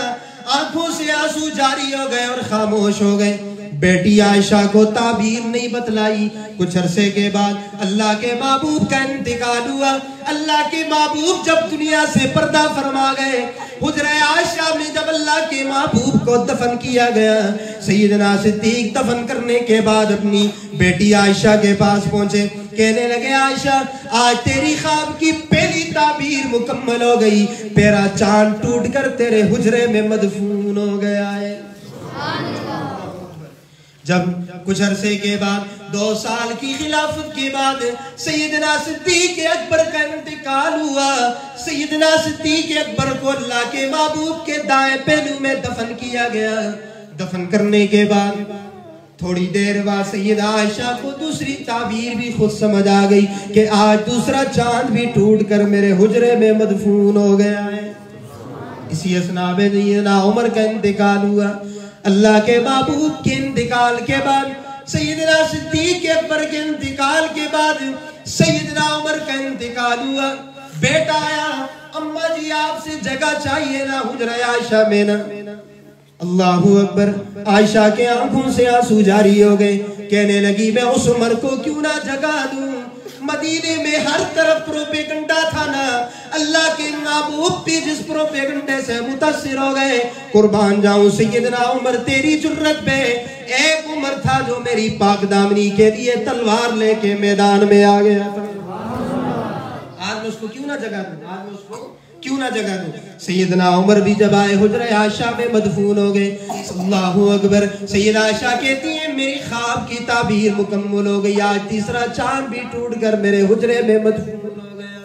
آنکھوں سے آنسو جاری ہو گئے اور خاموش ہو گئے۔ بیٹی عائشہ کو تعبیر نہیں بتلائی۔ کچھ عرصے کے بعد اللہ کے محبوب کا انتقال ہوا۔ اللہ کے محبوب جب دنیا سے پردہ فرما گئے، حجرہ عائشہ میں جب اللہ کے محبوب کو دفن کیا گیا، سیدنا صدیق دفن کرنے کے بعد اپنی بیٹی عائشہ کے پاس پہنچے، کہنے لگے عائشہ آج تیری خواب کی پہلی تعبیر مکمل ہو گئی، تیرا چاند ٹوٹ کر تیرے حجرے میں مدفون ہو گیا ہے۔ جب کچھ عرصے کے بعد 2 سال کی خلافت کے بعد سیدنا صدیق اکبر کا انتقال ہوا، سیدنا صدیق اکبر کو اللہ کے محبوب کے دائیں پہلو میں دفن کیا گیا۔ دفن کرنے کے بعد تھوڑی دیر بعد سیدہ عائشہ کو دوسری تعبیر بھی خود سمجھ آ گئی کہ آج دوسرا چاند بھی ٹوٹ کر میرے حجرے میں مدفون ہو گیا ہے۔ اسی اثناء میں سیدنا عمر کا انتقال ہوا۔ اللہ کے محبوب کے انتقال کے بعد، سیدنا صدیق اکبر کے انتقال کے بعد سیدنا عمر کا انتقال ہوا۔ بیٹا آیا، اماں جی آپ سے جگہ چاہیے نا حجرہ عائشہ میں نا۔ اللہ اکبر۔ عائشہ کے آنکھوں سے آنسو جاری ہو گئے، کہنے لگی میں اس عمر کو کیوں نہ جگہ دوں؟ مدینے میں ہر طرف پروپیگنڈا تھا نا، اللہ کے محبوب بھی جس پروپیگنڈے سے متاثر ہو گئے۔ قربان جاؤں سیدنا عمر تیری جرت پہ، ایک عمر تھا جو میری پاک دامنی کے لیے تلوار لے کے میدان میں آ گیا تھا۔ آج میں اس کو کیوں نہ جگہ دوں؟ آج میں اس کو کیوں نہ جگہ دوں؟ سیدنا عمر بھی جب آئے حجرہ عائشہ میں مدفون ہو گئے۔ اللہ اکبر۔ سیدہ عائشہ کہتی ہیں میری خواب کی تعبیر مکمل ہو گئی، آج تیسرا چاند بھی ٹوٹ کر میرے حجرے میں مدفون ہو گیا۔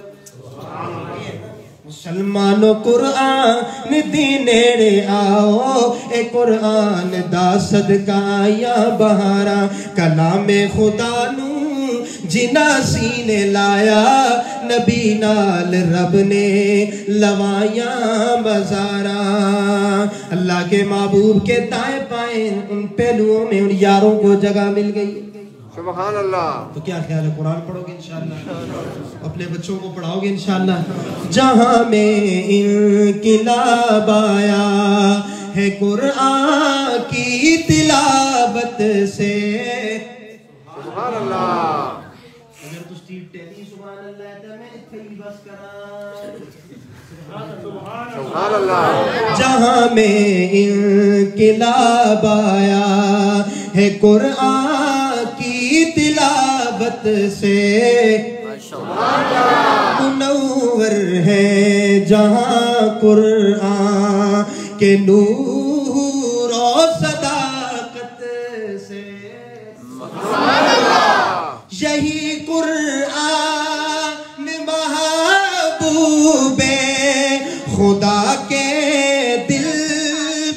مسلمانوں قرآن دی نیڑے آؤ، اے قرآن دا صدقہ یا بہارا، کلام خدا نو جنا سینے لایا، نبی نال رب نے لوایا مزارا۔ اللہ کے محبوب کے دائیں بائیں ان پہلوؤں میں ان یاروں کو جگہ مل گئی۔ سبحان اللہ۔ تو کیا خیال ہے قرآن پڑھو گے انشاءاللہ؟ اپنے بچوں کو پڑھاؤ گے انشاءاللہ؟ جہاں میں انقلاب آیا ہے قرآن کی تلاوت سے، سبحان اللہ۔ اگر تو سٹیٹ ٹیلی سبحان اللہ ہے تو میں اتھے ہی بس کرا۔ سبحان اللہ۔ جہاں میں انقلاب آیا ہے قرآن کی تلاوت سے، منور ہے جہاں قرآن کے نور و صداقت سے، یہی قرآن محبوب خدا کے دل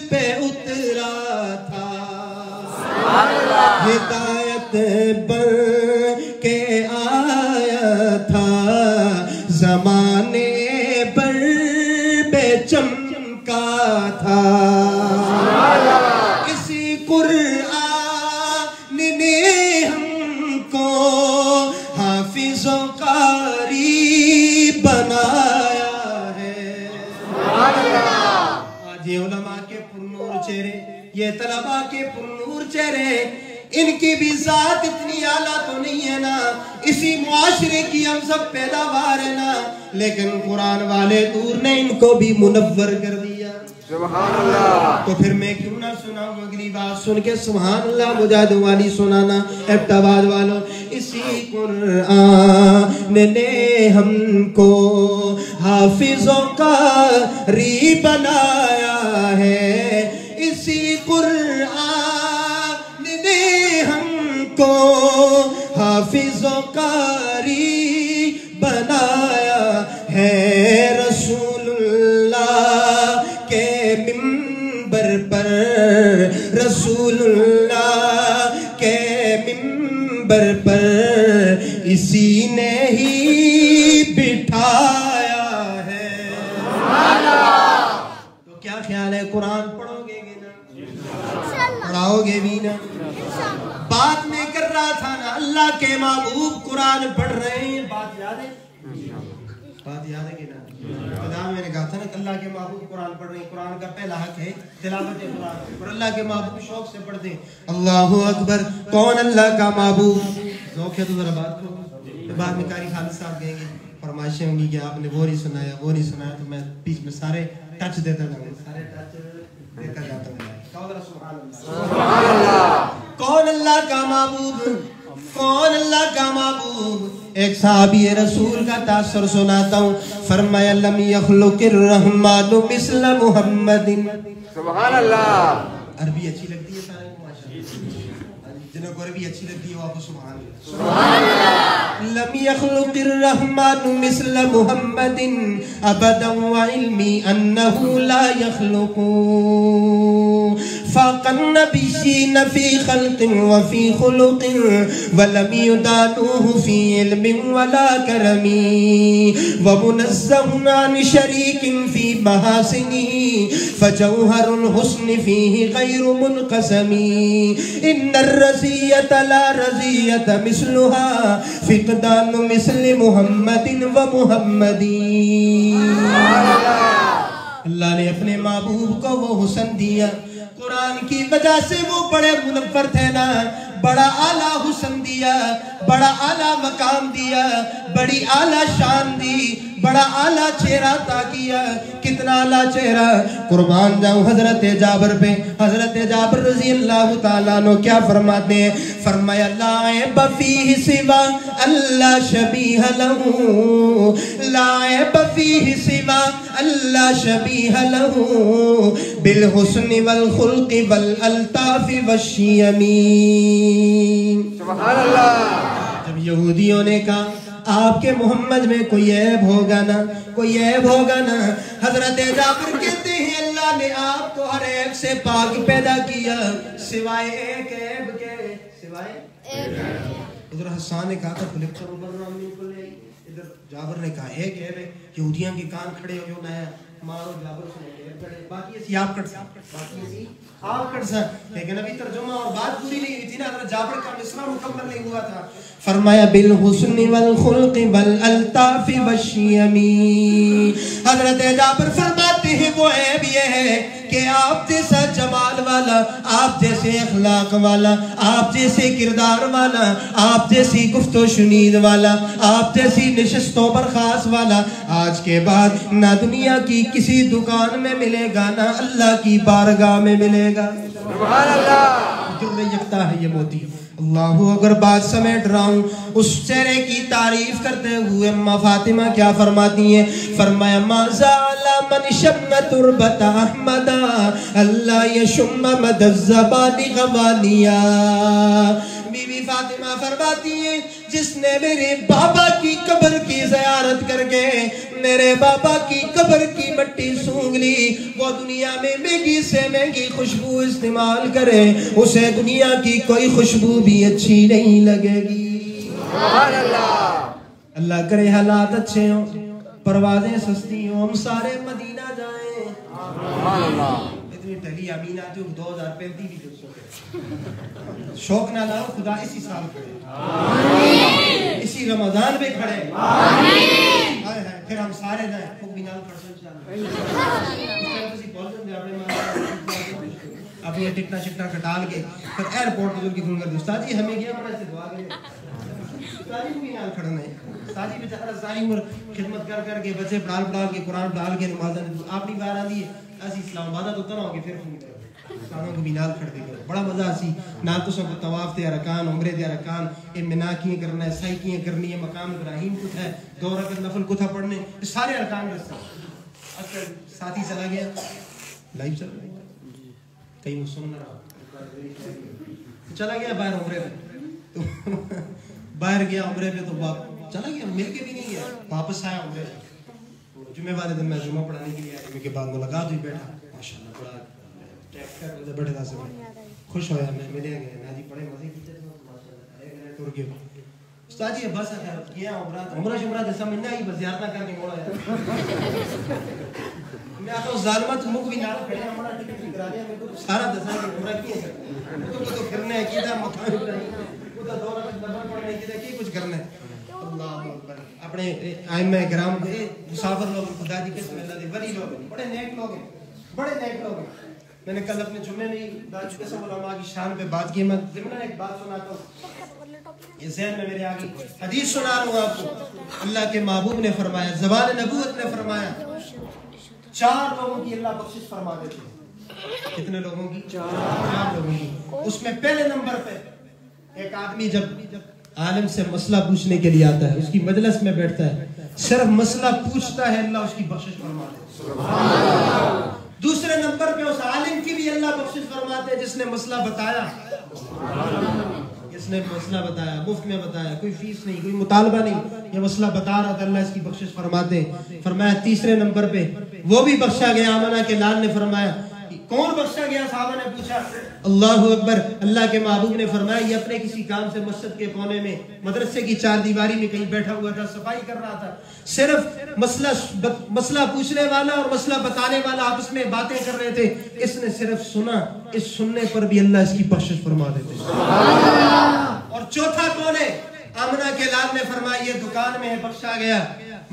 پہ اترا تھا، ہدایت بن کے آیا تھا، زمانے پر بے چمکا تھا، اسی قرآن آج یہ علماء کے پرنور چہرے، یہ طلباء کے پرنور چہرے، ان کی بھی ذات اتنی اعلیٰ تو نہیں ہے نا، اسی معاشرے کی ہم سب پیداوار ہے نا، لیکن قرآن والے نور نے ان کو بھی منور کر دیا۔ سبحان اللہ۔ تو پھر میں کیوں نہ سناؤں اگلی بات سن کے سبحان اللہ مجاہد والی سنانا ابتباد والوں۔ اسی قرآن نے ہم کو حافظ و قاری بنایا ہے، اسی قرآن نے ہم کو حافظ و قاری بنایا ہے، رسول اللہ کے منبر پر، رسول اللہ کے منبر پر اسی نے ہی بٹھایا ہے۔ تو کیا خیال ہے، قرآن پڑھو گے نا، پڑھاؤ گے بھی نا؟ بات میں کر رہا تھا نا، اللہ کے محبوب قرآن پڑھ رہے ہیں، بات یاد ہے؟ بات یاد ہے کہ نا؟ خدا میں نے کہا تھا نا کہ اللہ کے محبوب قرآن پڑھ رہے ہیں، قرآن کا پہلا حق ہے تلاوت قرآن، اور اللہ کے محبوب شوق سے پڑھتے ہیں۔ اللہ اکبر، کون اللہ کا محبوب؟ ذوق ہے تو ذرا بات کرو۔ بعد میں قاری خالد صاحب کہیں گے، فرمائشیں ہوں گی کہ آپ نے وہ نہیں سنایا وہ نہیں سنایا، تو میں بیچ میں سارے ٹچ دیتا جاؤں، سارے ٹچ دیتا جاتا ہوں۔ سبحان اللہ۔ کون اللہ کا محبوب؟ کون اللہ کا محبوب؟ ایک صحابی رسول کا تاثر سناتا ہوں، فرمایا لم یخلق الرحمن مثل محمد۔ سبحان اللہ۔ عربی اچھی لگتی ہے سارے کو ماشاءاللہ، جنہوں کو عربی اچھی لگتی ہے وہ آپ کو سبحان اللہ۔ سبحان اللہ۔ لم يخلق الرحمن مثل محمد ابدا وعلمي انه لا يخلق، فاق النبيين في خلق وفي خلق ولم يدانوه في علم ولا كرم، ومنزه عن شريك في محاسنه فجوهر الحسن فيه غير منقسم، ان الرزية لا رزية مثلها فقدان مثل محمد و محمدی۔ اللہ نے اپنے محبوب کو وہ حسن دیا، قرآن کی وجہ سے وہ بڑے منور تھے نا، بڑا اعلیٰ حسن دیا، بڑا اعلیٰ مقام دیا، بڑی اعلیٰ شان دی، بڑا اعلیٰ چہرہ عطا کیا۔ کتنا اعلیٰ چہرہ، قربان جاؤں حضرت جابر پہ۔ حضرت جابر رضی اللہ تعالیٰ عنہ کیا فرماتے ہیں؟ فرمایا لا عیب فیہ سوا اللہ شبیہ لہ، لا عیب فیہ سوا اللہ شبیہ لہ، بالحسن والخلق والالطاف والشیم۔ سبحان اللہ۔ جب یہودیوں نے کہا آپ کے محمد میں کوئی عیب ہوگا نا، کوئی عیب ہوگا نا، حضرت جابر کہتے ہیں اللہ نے آپ کو ہر عیب سے پاک پیدا کیا سوائے ایک عیب کے، سوائے ادھر حسان نے کہا تھا فلکتر مبرم من کل عیب، ادھر جابر نے کہا ایک عیب ہے، یہودیاں کے کان کھڑے ہو جو نیا مارو جابر سے عیب کھڑے، باقی اسی آپ کٹ سا، باقی اسی آپ کٹ سا، لیکن ابھی ترجمہ اور بات پوری نہیں ہوئی تھی نا، حضرت جابر کا مصرع مکمل نہیں ہوا تھا۔ فرمایا بالحسن والخلق والالطاف والشیم۔ حضرت جابر فرماتے ہیں وہ عیب یہ ہے کہ آپ جیسا جمال والا، آپ جیسے اخلاق والا، آپ جیسے کردار والا، آپ جیسی گفت و شنید والا، آپ جیسی نشست و برخاست والا آج کے بعد نہ دنیا کی کسی دکان میں ملے گا، نہ اللہ کی بارگاہ میں ملے گا۔ سبحان اللہ۔ در یکتا ہے یہ موتی۔ اللہ اگر بات سمیٹ رہا ہوں، اس چہرے کی تعریف کرتے ہوئے اماں فاطمہ کیا فرماتی ہیں؟ فرمایا ما زال من شم تربت احمد اللہ یشم مد الزبان غوانیا۔ بی بی فاطمہ فرماتی ہیں جس نے میرے بابا کی قبر کی زیارت کر کے میرے بابا کی قبر کی مٹی سونگ لی، وہ دنیا میں مہنگی سے مہنگی خوشبو استعمال کرے، اسے دنیا کی کوئی خوشبو بھی اچھی نہیں لگے گی۔ سبحان اللہ۔ اللہ کرے حالات اچھے ہوں، پروازیں سستی ہوں، ہم سارے مدینہ جائیں۔ سبحان اللہ۔ اتنی ٹھگی امین آتی ہوں 2035 بھی جو شوق نہ لاؤ، خدا اسی سال کھڑے، اسی رمضان میں کھڑے، پھر ہم سارے جائیں خوب بینال پڑھ سن چاہتے ہیں۔ جو ہے ٹکٹا شکٹا کٹال کے پھر ایئرپورٹ بزرگ کی فون کر دی استاد جی ہمیں گیا بڑا سے دعا کریں استاد جی کو بھی نال کھڑنا ہے استاد جی بیچارہ ساری عمر خدمت کر کر کے بچے پڑھا کے قرآن پڑھا کے نماز اپنی بار آدھی ہے اسی اسلام آباد تو اتنا ہو کے پھر فون کرو استادوں کو بھی نال کھڑ دے کرو بڑا مزہ اسی نال تو سب طواف تے ارکان عمرے تے ارکان اے منا کیے کرنا ہے سعی کیے کرنی ہے مقام ابراہیم کو ہے 2 رکعت نفل کو تھا پڑھنے سارے ارکان رستے اکثر ساتھی چلا گیا لائیو چل رہا ہے کہیں سن رہا چلا گیا باہر عمرے پہ تو باہر گیا عمرے پہ تو چلا گیا مل کے بھی نہیں گیا واپس آیا عمرے سے جمعے والے دن میں جمعہ پڑھانے کے لیے آیا جمعے کے بعد ملاقات ہوئی بیٹھا ماشاءاللہ بڑا بڑے سے خوش ہویا میں ملے گئے نا جی بڑے مزے کیتے ماشاءاللہ ٹر گئے استاد جی بس گیا عمرہ شمرہ جیسا ملنا ہی بس زیارتہ کر کے موڑا ہے میں آتا ہوں ظالمت مک بھی نال کھڑے ہیں ہمارا ٹکٹ بھی کرا دیا میرے کو سارا دسا کہ عمرہ کیے کرنا تو پھرنا ہے کیتا مقام ابراہیم وہ تو 2 رکعت نفل پڑھنے کی کی کچھ کرنا ہے اللہ اکبر اپنے ائمہ کرام مسافر لوگ خدا دی قسم اللہ دے ولی لوگ بڑے نیک لوگ ہیں بڑے نیک لوگ ہیں میں نے کل اپنے جمعے میں داج قسم علماء کی شان پہ بات کی میں ضمن ایک بات سناتا ہوں یہ ذہن میں میرے آگے حدیث سنا رہا ہوں آپ کو اللہ کے محبوب نے فرمایا زبان نبوت نے فرمایا 4 لوگوں کی اللہ بخشش فرما دیتے ہیں کتنے لوگوں کی 4 لوگوں کی اس میں پہلے نمبر پہ ایک آدمی جب عالم سے مسئلہ پوچھنے کے لیے آتا ہے اس کی مجلس میں بیٹھتا ہے صرف مسئلہ پوچھتا ہے اللہ اس کی بخشش فرما دیتے دوسرے نمبر پہ اس عالم کی بھی اللہ بخشش فرماتے ہیں جس نے مسئلہ بتایا جس نے مسئلہ بتایا مفت میں بتایا کوئی فیس نہیں کوئی مطالبہ نہیں یہ مسئلہ بتا رہا تھا اللہ اس کی بخشش فرماتے ہیں فرمایا تیسرے نمبر پہ وہ بھی بخشا گیا آمنہ کے لال نے فرمایا کون بخشا گیا صحابہ نے پوچھا اللہ اکبر اللہ کے محبوب نے فرمایا یہ اپنے کسی کام سے مسجد کے کونے میں مدرسے کی 4 دیواری میں کہیں بیٹھا ہوا تھا صفائی کر رہا تھا صرف مسئلہ پوچھنے والا اور مسئلہ بتانے والا آپس میں باتیں کر رہے تھے اس نے صرف سنا اس سننے پر بھی اللہ اس کی بخشش فرما دیتے اور چوتھا کون ہے آمنہ کے لال نے فرمایا یہ دکان میں ہے بخشا گیا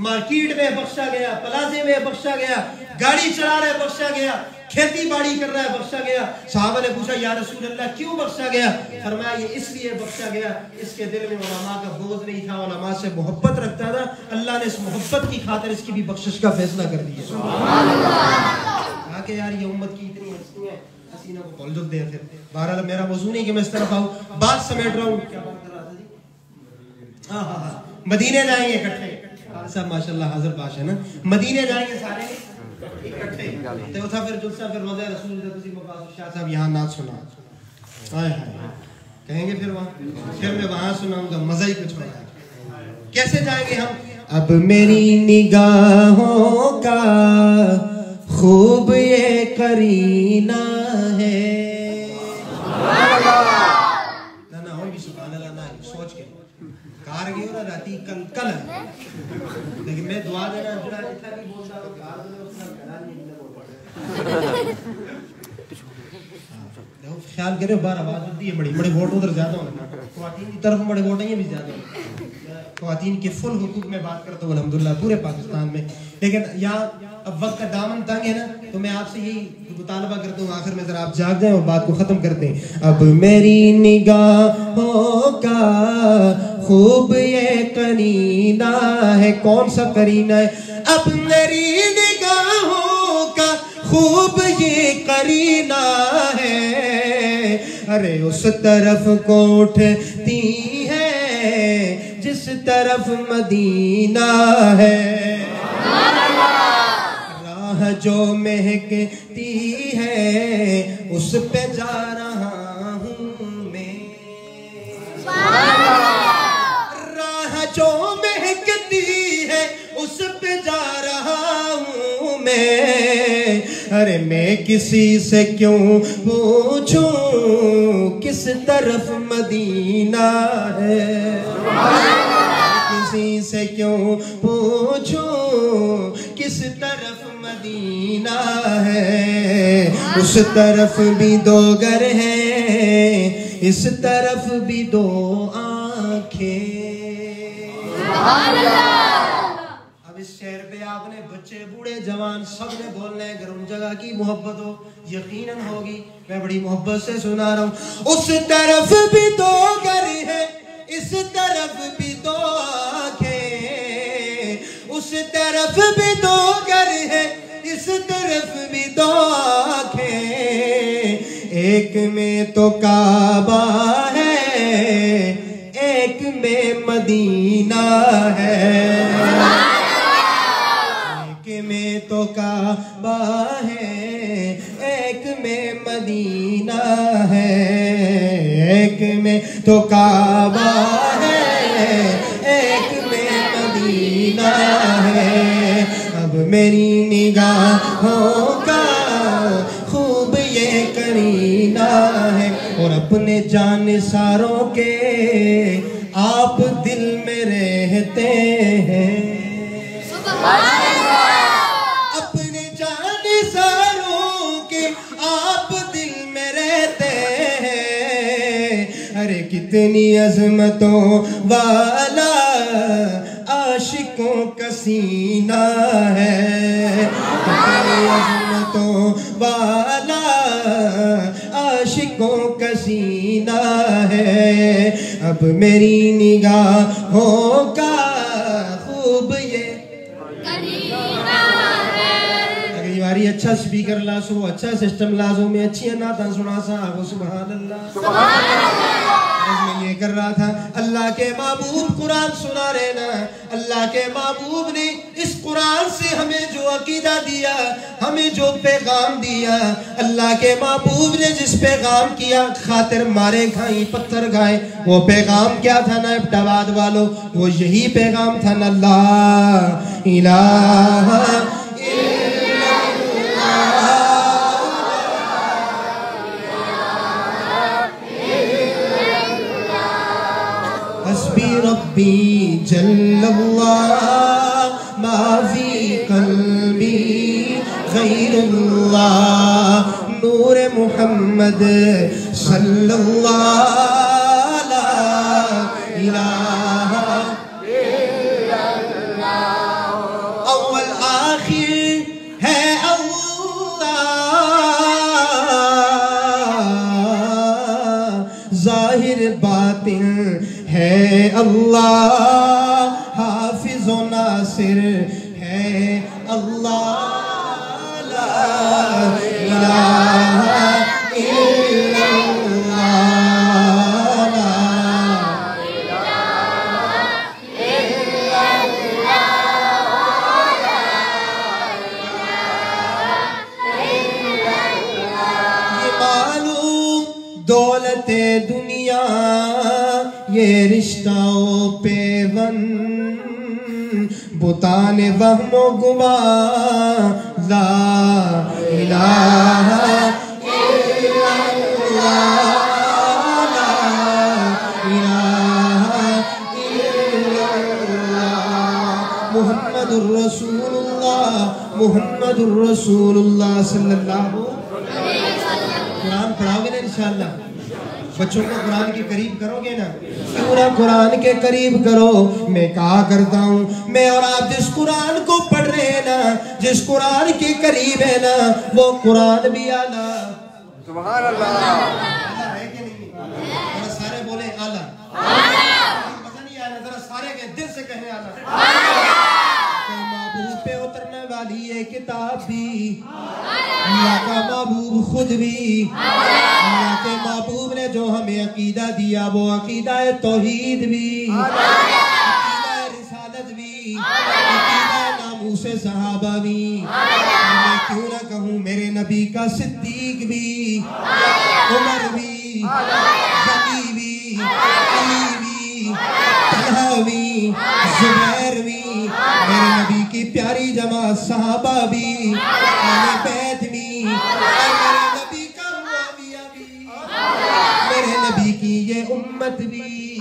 مارکیٹ میں بخشا گیا پلازے میں بخشا گیا گاڑی چلا رہا ہے بخشا گیا کھیتی باڑی کر رہا ہے بخشا گیا صحابہ نے پوچھا یا رسول اللہ کیوں بخشا گیا فرمایا یہ اس لیے بخشا گیا اس کے دل میں علماء کا بغض نہیں تھا علماء سے محبت رکھتا تھا اللہ نے اس محبت کی خاطر اس کی بھی بخشش کا فیصلہ کر دیا سبحان اللہ کہا کہ یار یہ امت کی اتنی ہستی ہے حسینہ کو بول دے پھر بہرحال میرا موضوع نہیں کہ میں اس طرف آؤں بات سمیٹ رہا ہوں کیا بات کر رہا تھا جی مدینے جائیں گے اکٹھے صاحب ماشاءاللہ حاضر باش ہے نا مدینے جائیں گے سارے اکٹھے تو تھا پھر جلسہ پھر روضہ رسول اللہ تسی مبارک شاہ صاحب یہاں نعت سنا آئے ہائے کہیں گے پھر وہاں پھر میں وہاں سناؤں گا مزہ ہی کچھ ہوگا کیسے جائیں گے ہم اب میری نگاہوں کا خوب یہ کرینہ ہے نہ ہو بھی سبحان اللہ نہ سوچ کے کار گئی ہو راتی کل ہے لیکن میں دعا دینا جڑا اتنا بھی بولتا ہوں کار دینا اس کا گھران نہیں دیکھو خیال کرے بار آواز ہوتی ہے بڑے ووٹ ادھر زیادہ ہونا خواتین کی طرف بڑے ووٹ ہیں بھی زیادہ ہیں خواتین کے فل حقوق میں بات کرتا ہوں الحمدللہ پورے پاکستان میں لیکن یہاں اب وقت کا دامن تنگ ہے نا تو میں آپ سے یہی مطالبہ کرتا ہوں آخر میں ذرا آپ جاگ جائیں اور بات کو ختم کرتے ہیں اب میری نگاہوں کا خوب یہ کرینہ ہے کون سا کرینہ ہے اب میری نگاہوں کا خوب یہ کرینہ ہے ارے اس طرف کو اٹھتی ہے جس طرف مدینہ ہے راہ جو مہکتی ہے اس پہ جا رہا ہوں میں راہ جو مہکتی ہے اس پہ جا رہا ہوں میں ارے میں کسی سے کیوں پوچھوں کس طرف مدینہ ہے کسی سے کیوں پوچھوں کس طرف مدینہ ہے اس طرف بھی 2 گھر ہیں اس طرف بھی 2 آنکھیں اب اس شہر پہ آپ نے بچے بوڑھے جوان سب نے بولنا ہے. اگر ان جگہ کی محبت ہو یقیناً ہوگی. میں بڑی محبت سے سنا رہا ہوں. اس طرف بھی دو گھر ہے اس طرف بھی دو آنکھیں, اس طرف بھی دو گھر ہے اس طرف بھی دو آنکھیں, ایک میں تو کعبہ ہے ایک میں مدینہ ہے, ایک میں تو کعبہ ہے ایک میں مدینہ ہے, ایک میں تو کعبہ ہے ایک میں مدینہ ہے. اب میری نگاہوں کا خوب یہ کرینہ ہے, اور اپنے جانثاروں کے آپ دل میں رہتے ہیں. اپنے جانثاروں کے آپ دل میں رہتے ہیں. ارے کتنی عظمتوں والا عاشقوں کا سینہ ہے, کتنی عظمتوں والا عاشقوں کا سینہ ہے. اب میری نگاہوں کا خوب یہ باری اچھا سپیکر لاسو اچھا سسٹم لازو میں اچھی نعتیں سنا سا. سبحان اللہ سبحان اللہ. میں یہ کر رہا تھا اللہ کے محبوب قرآن سنا رہے نا. اللہ کے محبوب نے اس قرآن سے ہمیں جو عقیدہ دیا ہمیں جو پیغام دیا, اللہ کے محبوب نے جس پیغام کیا خاطر مارے کھائیں پتھر کھائیں, وہ پیغام کیا تھا نا ابٹ آباد والوں, وہ یہی پیغام تھا نا لا الہ حسبی ربی جل اللہ ما فی قلبی غیر اللہ, نور محمد صلی اللہ لا الہ الا اللہ, اول آخر ہے اللہ, ظاہر باطن ہے اللہ, حافظ و ناصر ہے اللہ, لا الہ الا اللہ, لا الہ الا اللہ. یہ معلوم دولت دنیا یہ رشتہ و پیون بتان وہم و گمان, لا الہ الا اللہ, لا الہ الا اللہ, محمد الرسول اللہ محمد الرسول اللہ صلی اللہ علیہ وسلم. قرآن پڑھاؤ گے نا انشاءاللہ, بچوں کو قرآن کے قریب کرو گے نا, کیوں نہ قرآن کے قریب کرو. میں کہا کرتا ہوں میں اور آپ جس قرآن کو پڑھ رہے ہیں نا جس قرآن کے قریب ہے نا وہ قرآن بھی اعلیٰ. سبحان اللہ. اعلیٰ ہے کہ نہیں؟ ذرا سارے بولیں اعلیٰ. مزہ نہیں آیا, ذرا سارے کے دل سے کہیں اعلیٰ. محبوب پہ اترنے والی یہ کتاب بھی, اللہ کا محبوب خود بھی, اللہ کے محبوب نے جو ہمیں عقیدہ دیا وہ عقیدہ توحید بھی, عقیدہ رسالت بھی, عقیدہ ناموس صحابہ بھی. میں کیوں نہ کہوں میرے نبی کا صدیق بھی, عمر بھی, غنی بھی, علی بھی, طلحہ بھی, زبیر بھی, میرے نبی کی پیاری جماعت صحابہ بھی, اہل بیت بھی, میرے نبی کا معاویہ بھی, میرے نبی کی یہ امت بھی,